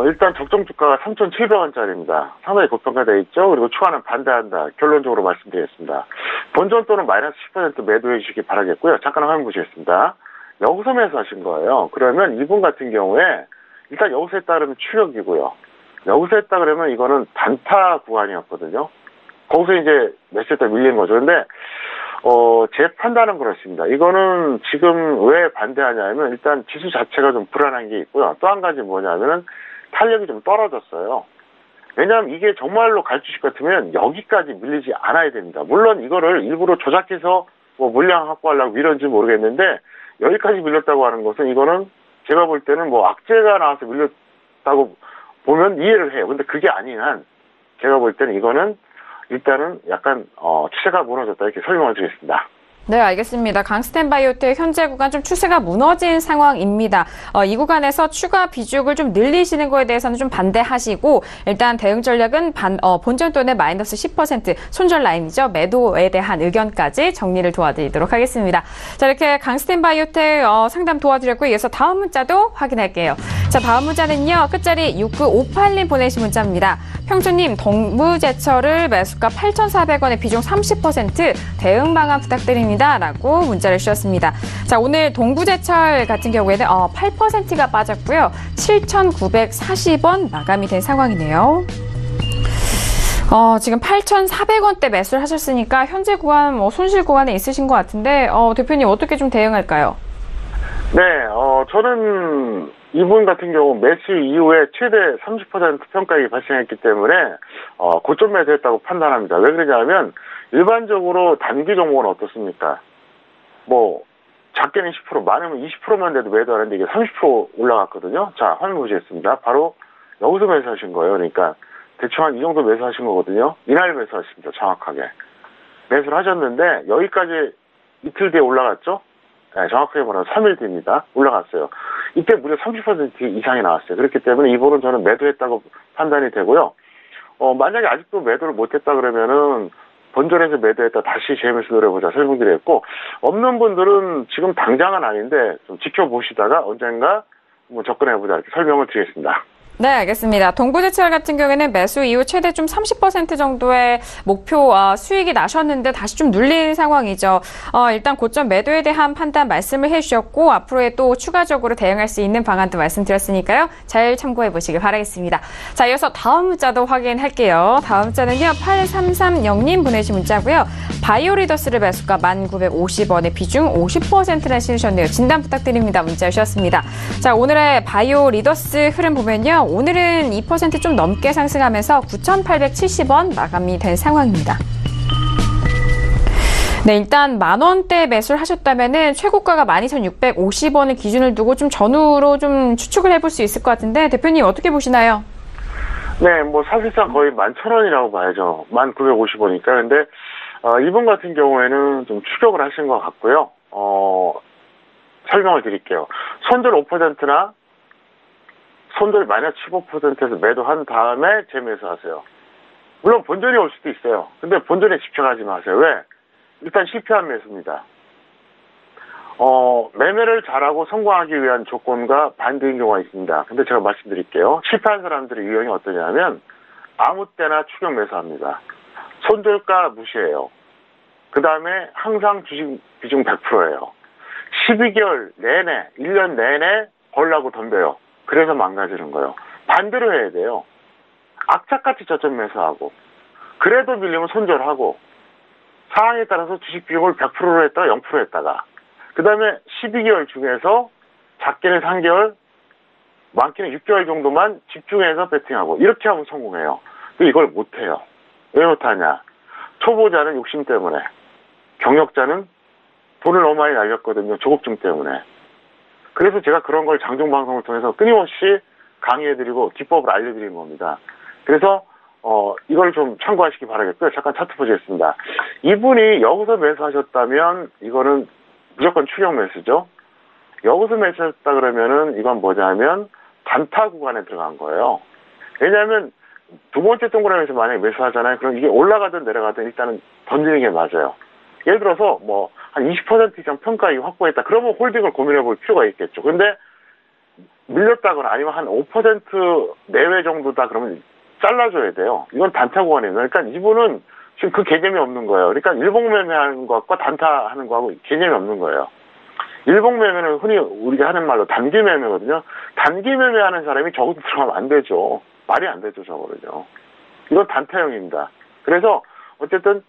일단 적정 주가가 3,700원짜리입니다. 상당히 고평가되어 있죠. 그리고 추가는 반대한다. 결론적으로 말씀드리겠습니다. 본전 또는 마이너스 10% 매도해 주시기 바라겠고요. 잠깐 화면 보시겠습니다. 여기서 매수하신 거예요. 그러면 이분 같은 경우에 일단 여기서 했다 그러면 추격이고요. 여기서 했다 그러면 이거는 단타 구간이었거든요. 거기서 이제 매수했다 밀린 거죠. 근데 제 판단은 그렇습니다. 이거는 지금 왜 반대하냐면 일단 지수 자체가 좀 불안한 게 있고요. 또 한 가지 뭐냐면은 탄력이 좀 떨어졌어요. 왜냐하면 이게 정말로 갈 주식 같으면 여기까지 밀리지 않아야 됩니다. 물론 이거를 일부러 조작해서 뭐 물량 확보하려고 밀었는지 모르겠는데 여기까지 밀렸다고 하는 것은 이거는 제가 볼 때는 뭐 악재가 나와서 밀렸다고 보면 이해를 해요. 근데 그게 아닌 한 제가 볼 때는 이거는 일단은 약간 추세가 무너졌다 이렇게 설명을 드리겠습니다. 네, 알겠습니다. 강스텐바이오텍 현재 구간 좀 추세가 무너진 상황입니다. 이 구간에서 추가 비중을 좀 늘리시는 거에 대해서는 좀 반대하시고 일단 대응 전략은 본전 돈의 마이너스 10% 손절 라인이죠. 매도에 대한 의견까지 정리를 도와드리도록 하겠습니다. 자, 이렇게 강스텐바이오텍 상담 도와드렸고 이어서 다음 문자도 확인할게요. 자, 다음 문자는요. 끝자리 6958님 보내신 문자입니다. 평주님, 동부제철을 매수가 8,400원에 비중 30% 대응 방안 부탁드립니다. 라고 문자를 주셨습니다. 자, 오늘 동부제철 같은 경우에는 8%가 빠졌고요. 7,940원 마감이 된 상황이네요. 지금 8,400원대 매수를 하셨으니까 현재 구간 손실 구간에 있으신 것 같은데 대표님 어떻게 좀 대응할까요? 네, 저는 이분 같은 경우 매수 이후에 최대 30% 평가액이 발생했기 때문에 고점 매수했다고 판단합니다. 왜 그러냐면 일반적으로 단기 종목은 어떻습니까? 뭐 작게는 10%, 많으면 20%만 돼도 매도하는데 이게 30% 올라갔거든요. 자, 화면 보시겠습니다. 바로 여기서 매수하신 거예요. 그러니까 대충 한 이 정도 매수하신 거거든요. 이날 매수하십니다. 정확하게. 매수를 하셨는데 여기까지 이틀 뒤에 올라갔죠? 네, 정확하게 말하면 3일 뒤입니다. 올라갔어요. 이때 무려 30% 이상이 나왔어요. 그렇기 때문에 이분은 저는 매도했다고 판단이 되고요. 만약에 아직도 매도를 못했다 그러면은 본전에서 매도했다 다시 재매수 노려보자 설명드렸고 없는 분들은 지금 당장은 아닌데 좀 지켜보시다가 언젠가 뭐 접근해보자 이렇게 설명을 드리겠습니다. 네, 알겠습니다. 동부제철 같은 경우에는 매수 이후 최대 좀 30% 정도의 목표 수익이 나셨는데 다시 좀 눌린 상황이죠. 일단 고점 매도에 대한 판단 말씀을 해주셨고 앞으로의 또 추가적으로 대응할 수 있는 방안도 말씀드렸으니까요. 잘 참고해 보시길 바라겠습니다. 자, 이어서 다음 문자도 확인할게요. 다음 문자는요. 8330님 보내신 문자고요. 바이오리더스를 매수가 1,950원에 비중 50%나 실으셨네요. 진단 부탁드립니다. 문자 주셨습니다. 자, 오늘의 바이오리더스 흐름 보면요. 오늘은 2% 좀 넘게 상승하면서 9,870원 마감이 된 상황입니다. 네, 일단 만원대 매수를 하셨다면은 최고가가 12,650원을 기준을 두고 좀 전후로 좀 추측을 해볼 수 있을 것 같은데 대표님 어떻게 보시나요? 네, 뭐 사실상 거의 11,000원이라고 봐야죠. 1,950원이니까. 근데 이분 같은 경우에는 좀 추격을 하신 것 같고요. 설명을 드릴게요. 손절 5%나 손절 마이너스 15%에서 매도한 다음에 재매수하세요. 물론 본전이 올 수도 있어요. 근데 본전에 집착하지 마세요. 왜? 일단 실패한 매수입니다. 매매를 잘하고 성공하기 위한 조건과 반대인 경우가 있습니다. 근데 제가 말씀드릴게요. 실패한 사람들의 유형이 어떠냐면 아무 때나 추격 매수합니다. 손절가 무시해요. 그 다음에 항상 주식 비중 100%예요. 12개월 내내, 1년 내내 벌라고 덤벼요. 그래서 망가지는 거예요. 반대로 해야 돼요. 악착같이 저점 매수하고, 그래도 밀리면 손절하고, 상황에 따라서 주식 비중을 100%로 했다가 0% 했다가, 그 다음에 12개월 중에서 작게는 3개월, 많게는 6개월 정도만 집중해서 배팅하고, 이렇게 하면 성공해요. 근데 이걸 못해요. 왜 못하냐? 초보자는 욕심 때문에, 경력자는 돈을 너무 많이 날렸거든요. 조급증 때문에. 그래서 제가 그런 걸 장중방송을 통해서 끊임없이 강의해드리고 기법을 알려드리는 겁니다. 그래서 이걸 좀 참고하시기 바라겠고요. 잠깐 차트 보시겠습니다. 이분이 여기서 매수하셨다면 이거는 무조건 추격 매수죠. 여기서 매수하셨다 그러면은 이건 뭐냐면 단타 구간에 들어간 거예요. 왜냐하면 두 번째 동그라미에서 만약에 매수하잖아요. 그럼 이게 올라가든 내려가든 일단은 던지는 게 맞아요. 예를 들어서 뭐 한 20% 이상 평가익 확보했다. 그러면 홀딩을 고민해 볼 필요가 있겠죠. 근데 밀렸다거나 아니면 한 5% 내외 정도다 그러면 잘라줘야 돼요. 이건 단타 구간이에요. 그러니까 이분은 지금 그 개념이 없는 거예요. 그러니까 일봉 매매하는 것과 단타 하는 거하고 개념이 없는 거예요. 일봉 매매는 흔히 우리가 하는 말로 단기 매매거든요. 단기 매매하는 사람이 저것도 들어가면 안 되죠. 말이 안 되죠, 저거는요. 이건 단타형입니다. 그래서 어쨌든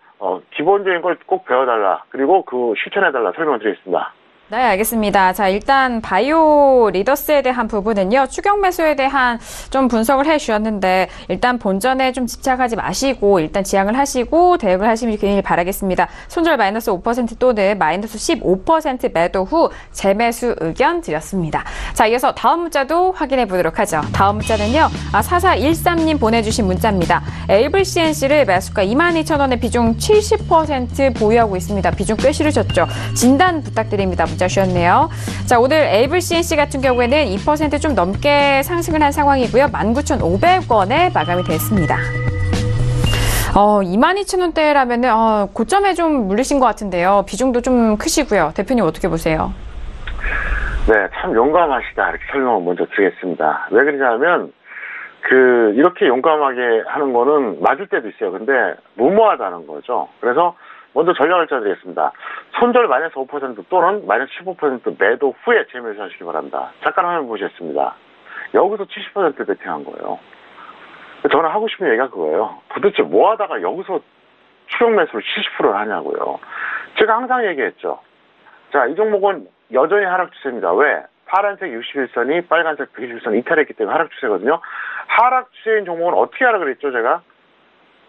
기본적인 걸 꼭 배워달라. 그리고 실천해달라 설명드리겠습니다. 네, 알겠습니다. 자, 일단 바이오 리더스에 대한 부분은요, 추격 매수에 대한 좀 분석을 해 주셨는데, 일단 본전에 좀 집착하지 마시고, 일단 지양을 하시고, 대응을 하시면 좋길 바라겠습니다. 손절 마이너스 5% 또는 마이너스 15% 매도 후 재매수 의견 드렸습니다. 자, 이어서 다음 문자도 확인해 보도록 하죠. 다음 문자는요, 4413님 보내주신 문자입니다. 에이블 CNC를 매수가 22,000원에 비중 70% 보유하고 있습니다. 비중 꽤 실으셨죠? 진단 부탁드립니다. 문자 주셨네요. 자, 오늘 에이블 CNC 같은 경우에는 2% 좀 넘게 상승을 한 상황이고요. 19,500원에 마감이 됐습니다. 22,000원대라면은 고점에 좀 물리신 것 같은데요. 비중도 좀 크시고요. 대표님 어떻게 보세요? 네, 참 용감하시다. 이렇게 설명을 먼저 드리겠습니다. 왜 그러냐면 이렇게 용감하게 하는 거는 맞을 때도 있어요. 근데 무모하다는 거죠. 그래서 먼저 전략을 짜드리겠습니다. 손절 마이너스 5% 또는 마이너스 15% 매도 후에 재매수하시기 바랍니다. 잠깐 화면 보시겠습니다. 여기서 70% 배팅한 거예요. 저는 하고 싶은 얘기가 그거예요. 도대체 뭐 하다가 여기서 추격 매수를 70%를 하냐고요. 제가 항상 얘기했죠. 자, 이 종목은 여전히 하락 추세입니다. 왜? 파란색 61선이 빨간색 121선 이탈했기 때문에 하락 추세거든요. 하락 추세인 종목은 어떻게 하라 그랬죠, 제가?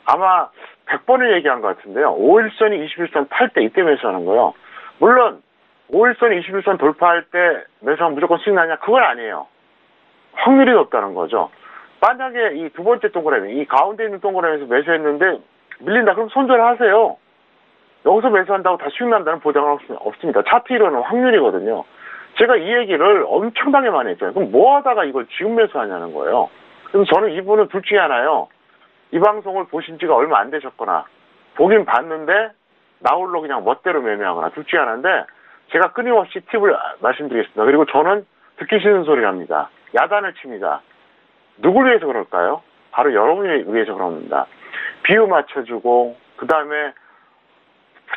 아마 100번을 얘기한 것 같은데요. 5일선이 21선 탈 때 이때 매수하는 거예요. 물론 5일선이 21선 돌파할 때 매수하면 무조건 수익 나냐? 그건 아니에요. 확률이 높다는 거죠. 만약에 이 두 번째 동그라미, 이 가운데 있는 동그라미에서 매수했는데 밀린다 그럼 손절하세요. 여기서 매수한다고 다 수익 난다는 보장은 없습니다. 차트 이론은 확률이거든요. 제가 이 얘기를 엄청나게 많이 했잖아요. 그럼 뭐 하다가 이걸 지금 매수하냐는 거예요. 그럼 저는 이분은 둘 중에 하나요. 이 방송을 보신 지가 얼마 안 되셨거나 보긴 봤는데 나홀로 그냥 멋대로 매매하거나 둘 중에 하나인데 제가 끊임없이 팁을 말씀드리겠습니다. 그리고 저는 듣기 싫은 소리를 합니다. 야단을 칩니다. 누굴 위해서 그럴까요? 바로 여러분을 위해서 그럽니다. 비유 맞춰주고 그 다음에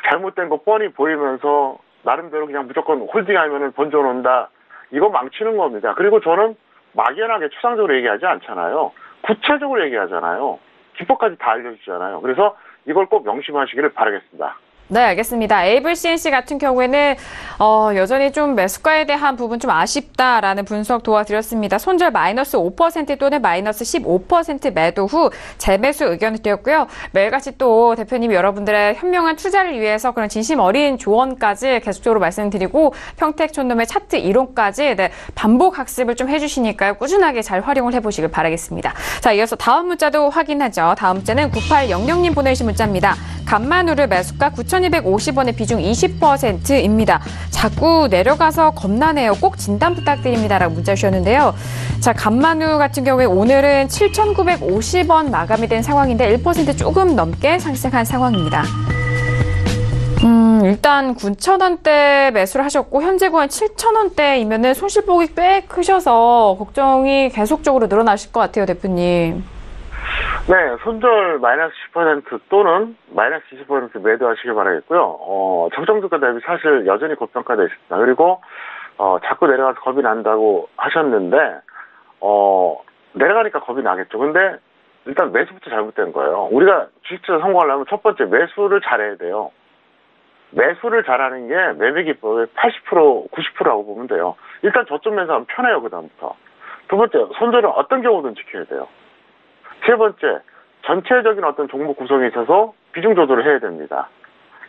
잘못된 거 뻔히 보이면서 나름대로 그냥 무조건 홀딩하면은 번져 놓는다. 이거 망치는 겁니다. 그리고 저는 막연하게 추상적으로 얘기하지 않잖아요. 구체적으로 얘기하잖아요. 기법까지 다 알려주잖아요. 그래서 이걸 꼭 명심하시기를 바라겠습니다. 네, 알겠습니다. 에이블 CNC 같은 경우에는 여전히 좀 매수가에 대한 부분 좀 아쉽다라는 분석 도와드렸습니다. 손절 마이너스 5% 또는 마이너스 15% 매도 후 재매수 의견을 드렸고요. 매일같이 또 대표님이 여러분들의 현명한 투자를 위해서 그런 진심 어린 조언까지 계속적으로 말씀드리고 평택촌놈의 차트 이론까지 반복 학습을 좀 해주시니까요. 꾸준하게 잘 활용을 해보시길 바라겠습니다. 자, 이어서 다음 문자도 확인하죠. 다음 문자는 9800님 보내주신 문자입니다. 간마누를 매수가 9,250원에 비중 20%입니다. 자꾸 내려가서 겁나네요. 꼭 진단 부탁드립니다라고 문자 주셨는데요. 자, 간마누 같은 경우에 오늘은 7,950원 마감이 된 상황인데 1% 조금 넘게 상승한 상황입니다. 일단 9,000원대 매수를 하셨고 현재 구간 7,000원대이면은 손실폭이 꽤 크셔서 걱정이 계속적으로 늘어나실 것 같아요, 대표님. 네, 손절 마이너스 10% 또는 마이너스 20% 매도하시길 바라겠고요. 적정주가 대비 사실 여전히 고평가되어 있습니다. 그리고 자꾸 내려가서 겁이 난다고 하셨는데 내려가니까 겁이 나겠죠. 근데 일단 매수부터 잘못된 거예요. 우리가 주식투자 성공하려면 첫 번째 매수를 잘해야 돼요. 매수를 잘하는 게 매매 기법의 80%, 90%라고 보면 돼요. 일단 저점 매수하면 편해요, 그다음부터. 두 번째, 손절은 어떤 경우든 지켜야 돼요. 세 번째, 전체적인 어떤 종목 구성에 있어서 비중 조절을 해야 됩니다.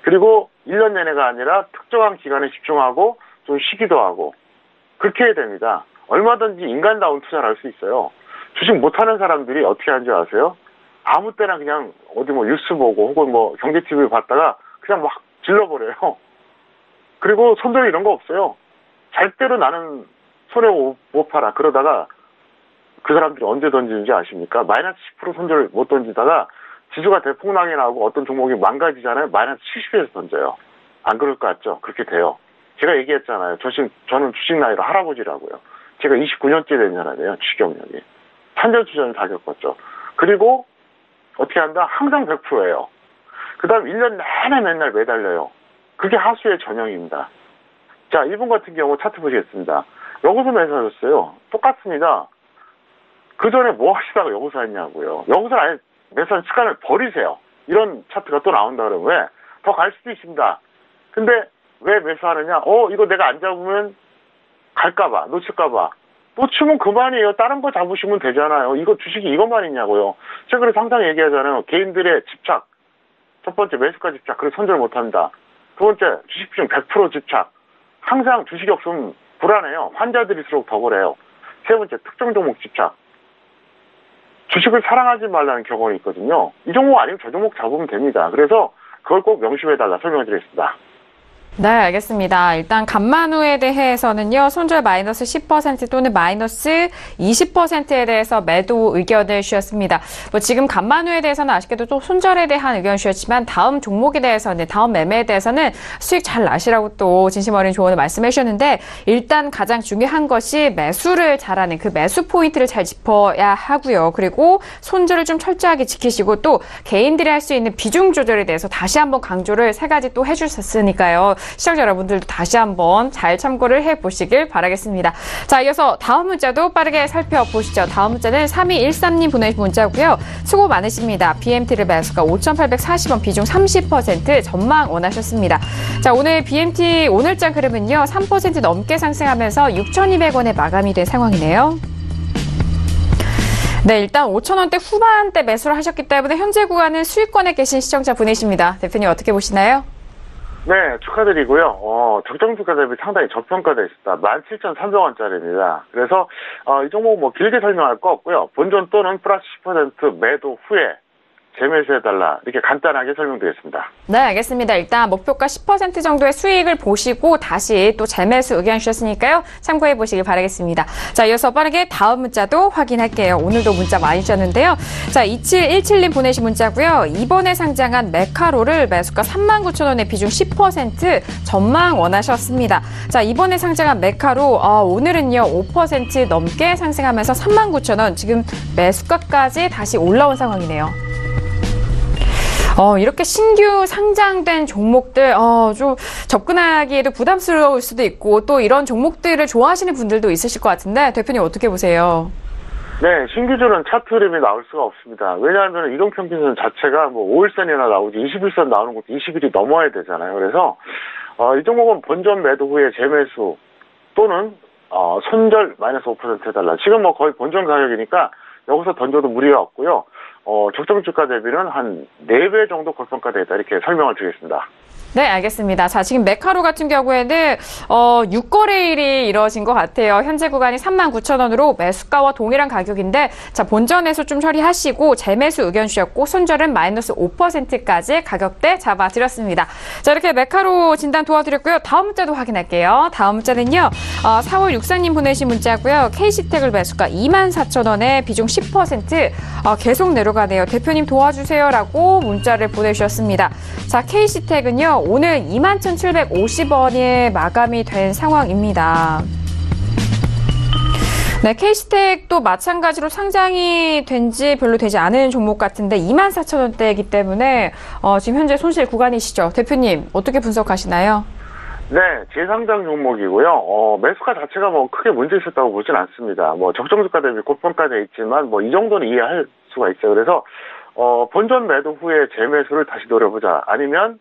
그리고 1년 내내가 아니라 특정한 기간에 집중하고 좀 쉬기도 하고 그렇게 해야 됩니다. 얼마든지 인간다운 투자를 할 수 있어요. 주식 못하는 사람들이 어떻게 하는지 아세요? 아무 때나 그냥 어디 뭐 뉴스 보고 혹은 뭐 경제TV 봤다가 그냥 막 질러버려요. 그리고 손절 이런 거 없어요. 절대로 나는 손해 못 팔아. 그러다가 그 사람들이 언제 던지는지 아십니까? 마이너스 10% 손절 못 던지다가 지수가 대폭락이 나오고 어떤 종목이 망가지잖아요. 마이너스 70에서 던져요. 안 그럴 것 같죠? 그렇게 돼요. 제가 얘기했잖아요. 저는 주식 나이로 할아버지라고요. 제가 29년째 된 사람이에요. 주식 경력이. 산전수전을 다 겪었죠. 그리고 어떻게 한다? 항상 100%예요. 그 다음 1년 내내 맨날 매달려요. 그게 하수의 전형입니다. 자, 이분 같은 경우 차트 보시겠습니다. 여기서 매수하셨어요. 똑같습니다. 그 전에 뭐 하시다가 여기서 했냐고요. 여기서 아예 매수한 습관을 버리세요. 이런 차트가 또 나온다 그러면 왜? 더 갈 수도 있습니다. 근데 왜 매수하느냐? 이거 내가 안 잡으면 갈까봐, 놓칠까봐. 놓치면 그만이에요. 다른 거 잡으시면 되잖아요. 이거 주식이 이것만 있냐고요. 제가 그래서 항상 얘기하잖아요. 개인들의 집착. 첫 번째 매수가 집착. 그래서 손절 못한다. 두 번째 주식 비중 100% 집착. 항상 주식이 없으면 불안해요. 환자들일수록 더 그래요. 세 번째 특정 종목 집착. 주식을 사랑하지 말라는 경험이 있거든요. 이 종목 아니면 저 종목 잡으면 됩니다. 그래서 그걸 꼭 명심해달라 설명드리겠습니다. 네, 알겠습니다. 일단 간마누에 대해서는요, 손절 마이너스 10% 또는 마이너스 20%에 대해서 매도 의견을 주셨습니다. 뭐 지금 간마누에 대해서는 아쉽게도 또 손절에 대한 의견 주셨지만 다음 종목에 대해서는, 다음 매매에 대해서는 수익 잘 나시라고 또 진심 어린 조언을 말씀해 주셨는데 일단 가장 중요한 것이 매수를 잘하는 그 매수 포인트를 잘 짚어야 하고요. 그리고 손절을 좀 철저하게 지키시고 또 개인들이 할 수 있는 비중 조절에 대해서 다시 한번 강조를 3가지 또 해주셨으니까요. 시청자 여러분들도 다시 한번 잘 참고를 해보시길 바라겠습니다. 자, 이어서 다음 문자도 빠르게 살펴보시죠. 다음 문자는 3213님 보내신 문자고요. 수고 많으십니다. BMT를 매수가 5,840원 비중 30% 전망 원하셨습니다. 자, 오늘 BMT 오늘장 흐름은요. 3% 넘게 상승하면서 6,200원에 마감이 된 상황이네요. 네, 일단 5,000원대 후반대 매수를 하셨기 때문에 현재 구간은 수익권에 계신 시청자 분이십니다. 대표님 어떻게 보시나요? 네, 축하드리고요. 적정주가 대비 상당히 저평가되어 있습니다. 17,300원짜리입니다. 그래서 이 종목 뭐 길게 설명할 거 없고요. 본전 또는 플러스 10% 매도 후에 재매수해달라 이렇게 간단하게 설명드리겠습니다. 네, 알겠습니다. 일단 목표가 10% 정도의 수익을 보시고 다시 또 재매수 의견 주셨으니까요. 참고해 보시길 바라겠습니다. 자, 이어서 빠르게 다음 문자도 확인할게요. 오늘도 문자 많이 주셨는데요. 자, 2717님 보내신 문자고요. 이번에 상장한 메카로를 매수가 39,000원에 비중 10% 전망 원하셨습니다. 자, 이번에 상장한 메카로 오늘은요 5% 넘게 상승하면서 39,000원 지금 매수가까지 다시 올라온 상황이네요. 이렇게 신규 상장된 종목들, 좀 접근하기에도 부담스러울 수도 있고, 또 이런 종목들을 좋아하시는 분들도 있으실 것 같은데, 대표님 어떻게 보세요? 네, 신규주는 차트 흐름이 나올 수가 없습니다. 왜냐하면 이동평균선 자체가 뭐 5일선이나 나오지 21선 나오는 것도 20일이 넘어야 되잖아요. 그래서, 이 종목은 본전 매도 후에 재매수 또는, 손절 마이너스 5% 해달라. 지금 뭐 거의 본전 가격이니까 여기서 던져도 무리가 없고요. 적정 주가 대비는 한 4배 정도 고평가되어 있다. 이렇게 설명을 드리겠습니다. 네, 알겠습니다. 자, 지금 메카로 같은 경우에는 6거래일이 이루어진 것 같아요. 현재 구간이 39,000원으로 매수가와 동일한 가격인데, 자, 본전에서 좀 처리하시고 재매수 의견 주셨고 손절은 마이너스 5%까지 가격대 잡아드렸습니다. 자, 이렇게 메카로 진단 도와드렸고요. 다음 문자도 확인할게요. 다음 문자는요. 4월 64님 보내신 문자고요. KC텍을 매수가 24,000원에 비중 10% 계속 내려가네요. 대표님 도와주세요라고 문자를 보내주셨습니다. 자, KC텍은요. 오늘 21,750원에 마감이 된 상황입니다. 네, KC텍도 마찬가지로 상장이 된 지 별로 되지 않은 종목 같은데 24,000원대이기 때문에 지금 현재 손실 구간이시죠. 대표님 어떻게 분석하시나요? 네, 재상장 종목이고요. 매수가 자체가 뭐 크게 문제 있었다고 보진 않습니다. 뭐 적정주가 대비 고평가돼 있지만 뭐 이 정도는 이해할 수가 있어요. 그래서 본전 매도 후에 재매수를 다시 노려보자. 아니면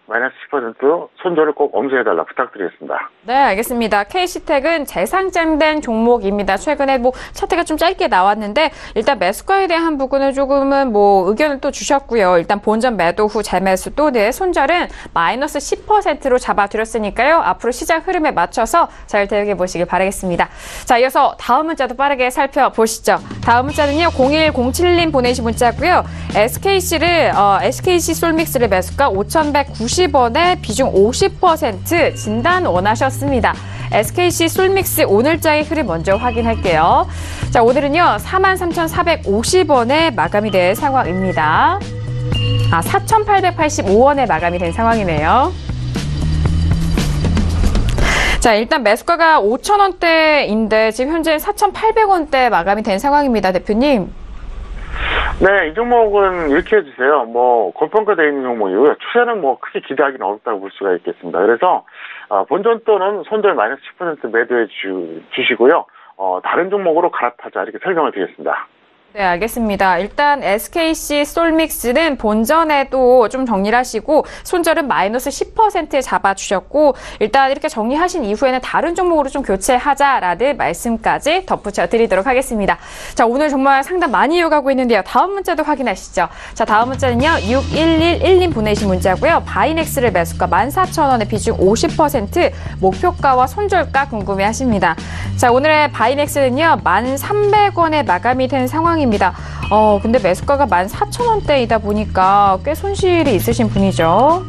마이너스 10% 손절을 꼭 엄수해달라 부탁드리겠습니다. 네, 알겠습니다. KC텍은 재상장된 종목입니다. 최근에 뭐 차트가 좀 짧게 나왔는데 일단 매수가에 대한 부분은 조금은 뭐 의견을 또 주셨고요. 일단 본전 매도 후 재매수 또는 손절은 마이너스 10%로 잡아드렸으니까요. 앞으로 시장 흐름에 맞춰서 잘 대응해 보시길 바라겠습니다. 자, 이어서 다음 문자도 빠르게 살펴보시죠. 다음 문자는요. 0107님 보내신 문자고요. SKC 솔믹스를 매수가 5,190원에 비중 50% 진단 원하셨습니다. SKC 솔믹스 오늘장의 흐름 먼저 확인할게요. 자, 오늘은요 43,450원에 마감이 된 상황입니다. 4,885원에 마감이 된 상황이네요. 자, 일단 매수가가 5,000원대인데 지금 현재 4,800원대 마감이 된 상황입니다. 대표님. 네, 이 종목은 이렇게 해주세요. 뭐 고평가되어 있는 종목이고요. 추세는 뭐 크게 기대하기는 어렵다고 볼 수가 있겠습니다. 그래서 본전 또는 손절 마이너스 10% 매도해 주시고요. 다른 종목으로 갈아타자 이렇게 설명을 드리겠습니다. 네, 알겠습니다. 일단 SKC 솔믹스는 본전에도 좀 정리를 하시고 손절은 마이너스 10% 잡아주셨고 일단 이렇게 정리하신 이후에는 다른 종목으로 좀 교체하자라는 말씀까지 덧붙여 드리도록 하겠습니다. 자, 오늘 정말 상담 많이 이어가고 있는데요. 다음 문자도 확인하시죠. 자, 다음 문자는요. 6111님 보내신 문자고요. 바이넥스를 매수가 14,000원에 비중 50% 목표가와 손절가 궁금해하십니다. 자, 오늘의 바이넥스는요. 1,300원에 마감이 된 상황입니다. 근데 매수가가 14,000원대이다 보니까 꽤 손실이 있으신 분이죠.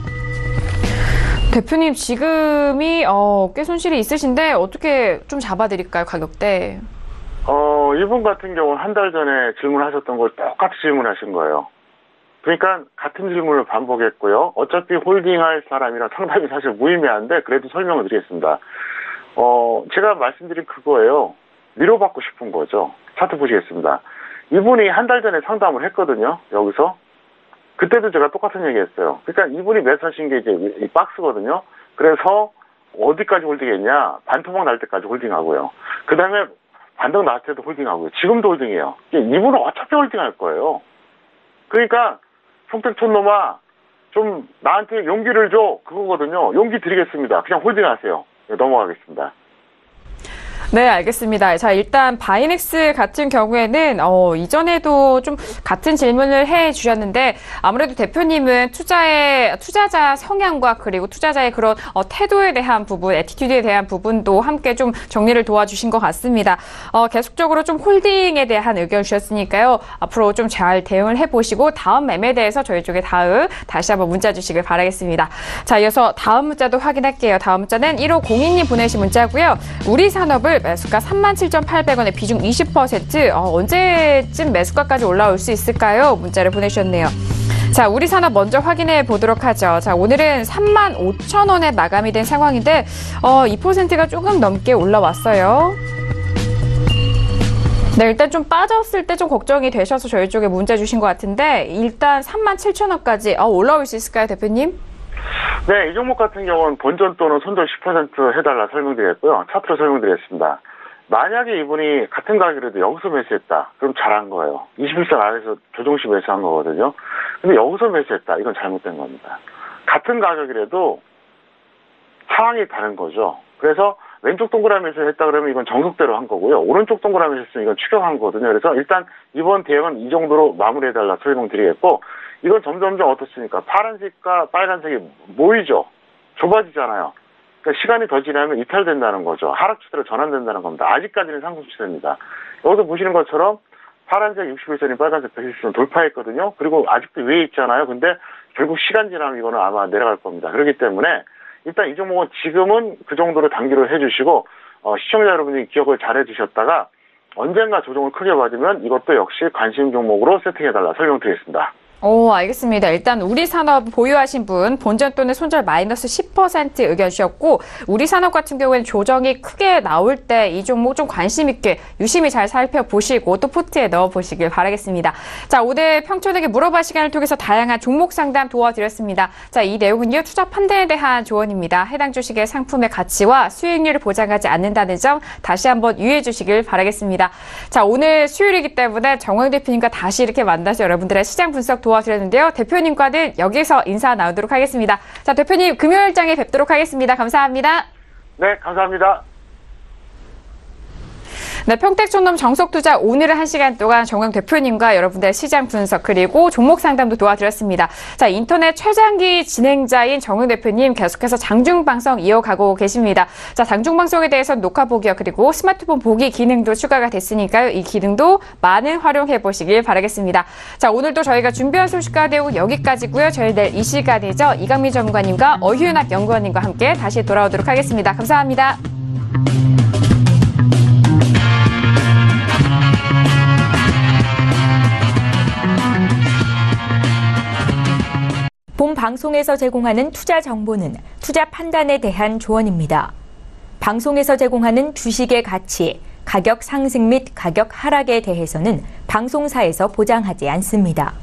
대표님 지금이 꽤 손실이 있으신데 어떻게 좀 잡아드릴까요, 가격대? 이분 같은 경우는 한 달 전에 질문하셨던 걸 똑같이 질문하신 거예요. 그러니까 같은 질문을 반복했고요. 어차피 홀딩할 사람이랑 상담이 사실 무의미한데 그래도 설명을 드리겠습니다. 제가 말씀드린 그거예요. 위로받고 싶은 거죠. 차트 보시겠습니다. 이분이 한 달 전에 상담을 했거든요. 여기서. 그때도 제가 똑같은 얘기 했어요. 그러니까 이분이 매수하신 게 이제 이 박스거든요. 그래서 어디까지 홀딩했냐. 반토막 날 때까지 홀딩하고요. 그 다음에 반등 나올 때도 홀딩하고요. 지금도 홀딩해요. 이분은 어차피 홀딩할 거예요. 그러니까 평택촌놈아 좀 나한테 용기를 줘. 그거거든요. 용기 드리겠습니다. 그냥 홀딩하세요. 넘어가겠습니다. 네, 알겠습니다. 자, 일단 바이넥스 같은 경우에는 이전에도 좀 같은 질문을 해 주셨는데 아무래도 대표님은 투자자 성향과 그리고 투자자의 그런 태도에 대한 부분, 애티튜드에 대한 부분도 함께 좀 정리를 도와주신 것 같습니다. 계속적으로 좀 홀딩에 대한 의견 주셨으니까요. 앞으로 좀 잘 대응을 해보시고 다음 매매에 대해서 저희 쪽에 다시 한번 문자 주시길 바라겠습니다. 자, 이어서 다음 문자도 확인할게요. 다음 문자는 1502님 보내신 문자고요. 우리산업을 매수가 37,800원에 비중 20%. 언제쯤 매수가까지 올라올 수 있을까요? 문자를 보내주셨네요. 자, 우리산업 먼저 확인해 보도록 하죠. 자, 오늘은 35,000원에 마감이 된 상황인데 2%가 조금 넘게 올라왔어요. 네, 일단 좀 빠졌을 때 좀 걱정이 되셔서 저희 쪽에 문자 주신 것 같은데 일단 37,000원까지 올라올 수 있을까요, 대표님? 네, 이 종목 같은 경우는 본전 또는 손절 10% 해달라 설명드렸고요. 차트로 설명드렸습니다. 만약에 이분이 같은 가격이라도 여기서 매수했다. 그럼 잘한 거예요. 21선 아래에서 조정시 매수한 거거든요. 근데 여기서 매수했다. 이건 잘못된 겁니다. 같은 가격이라도 상황이 다른 거죠. 그래서 왼쪽 동그라미에서 했다 그러면 이건 정석대로 한 거고요. 오른쪽 동그라미에서 했으면 이건 추격한 거거든요. 그래서 일단 이번 대응은 이 정도로 마무리해달라 설명드리겠고 이건 점점점 어떻습니까? 파란색과 빨간색이 모이죠. 좁아지잖아요. 그러니까 시간이 더 지나면 이탈된다는 거죠. 하락 추세로 전환된다는 겁니다. 아직까지는 상승 추세입니다. 여기서 보시는 것처럼 파란색 61선이 빨간색 110선 돌파했거든요. 그리고 아직도 위에 있잖아요. 근데 결국 시간 지나면 이거는 아마 내려갈 겁니다. 그렇기 때문에 일단 이 종목은 지금은 그 정도로 단기로 해주시고 시청자 여러분이 기억을 잘 해주셨다가 언젠가 조정을 크게 받으면 이것도 역시 관심 종목으로 세팅해달라 설명드리겠습니다. 알겠습니다. 일단 우리 산업 보유하신 분 본전 또는 손절 마이너스 10% 의견 주셨고 우리 산업 같은 경우에는 조정이 크게 나올 때 이 종목 좀 관심 있게 유심히 잘 살펴보시고 또 포트에 넣어보시길 바라겠습니다. 자, 오늘 평촌에게 물어봐 시간을 통해서 다양한 종목 상담 도와드렸습니다. 자, 이 내용은요. 투자 판단에 대한 조언입니다. 해당 주식의 상품의 가치와 수익률을 보장하지 않는다는 점 다시 한번 유의해 주시길 바라겠습니다. 자, 오늘 수요일이기 때문에 정황 대표님과 다시 이렇게 만나서 여러분들의 시장 분석 도와드렸는데요. 대표님과는 여기서 인사 나누도록 하겠습니다. 자, 대표님 금요일장에 뵙도록 하겠습니다. 감사합니다. 네, 감사합니다. 네, 평택촌놈 정석투자 오늘은 1시간 동안 정강 대표님과 여러분들의 시장 분석 그리고 종목 상담도 도와드렸습니다. 자, 인터넷 최장기 진행자인 정강 대표님 계속해서 장중방송 이어가고 계십니다. 자, 장중방송에 대해서는 녹화 보기와 그리고 스마트폰 보기 기능도 추가가 됐으니까요. 이 기능도 많은 활용해 보시길 바라겠습니다. 자, 오늘도 저희가 준비한 소식과 내용은 여기까지고요. 저희 내일 이 시간이죠. 이강미 전문가님과 어휴은학 연구원님과 함께 다시 돌아오도록 하겠습니다. 감사합니다. 본 방송에서 제공하는 투자 정보는 투자 판단에 대한 조언입니다. 방송에서 제공하는 주식의 가치, 가격 상승 및 가격 하락에 대해서는 방송사에서 보장하지 않습니다.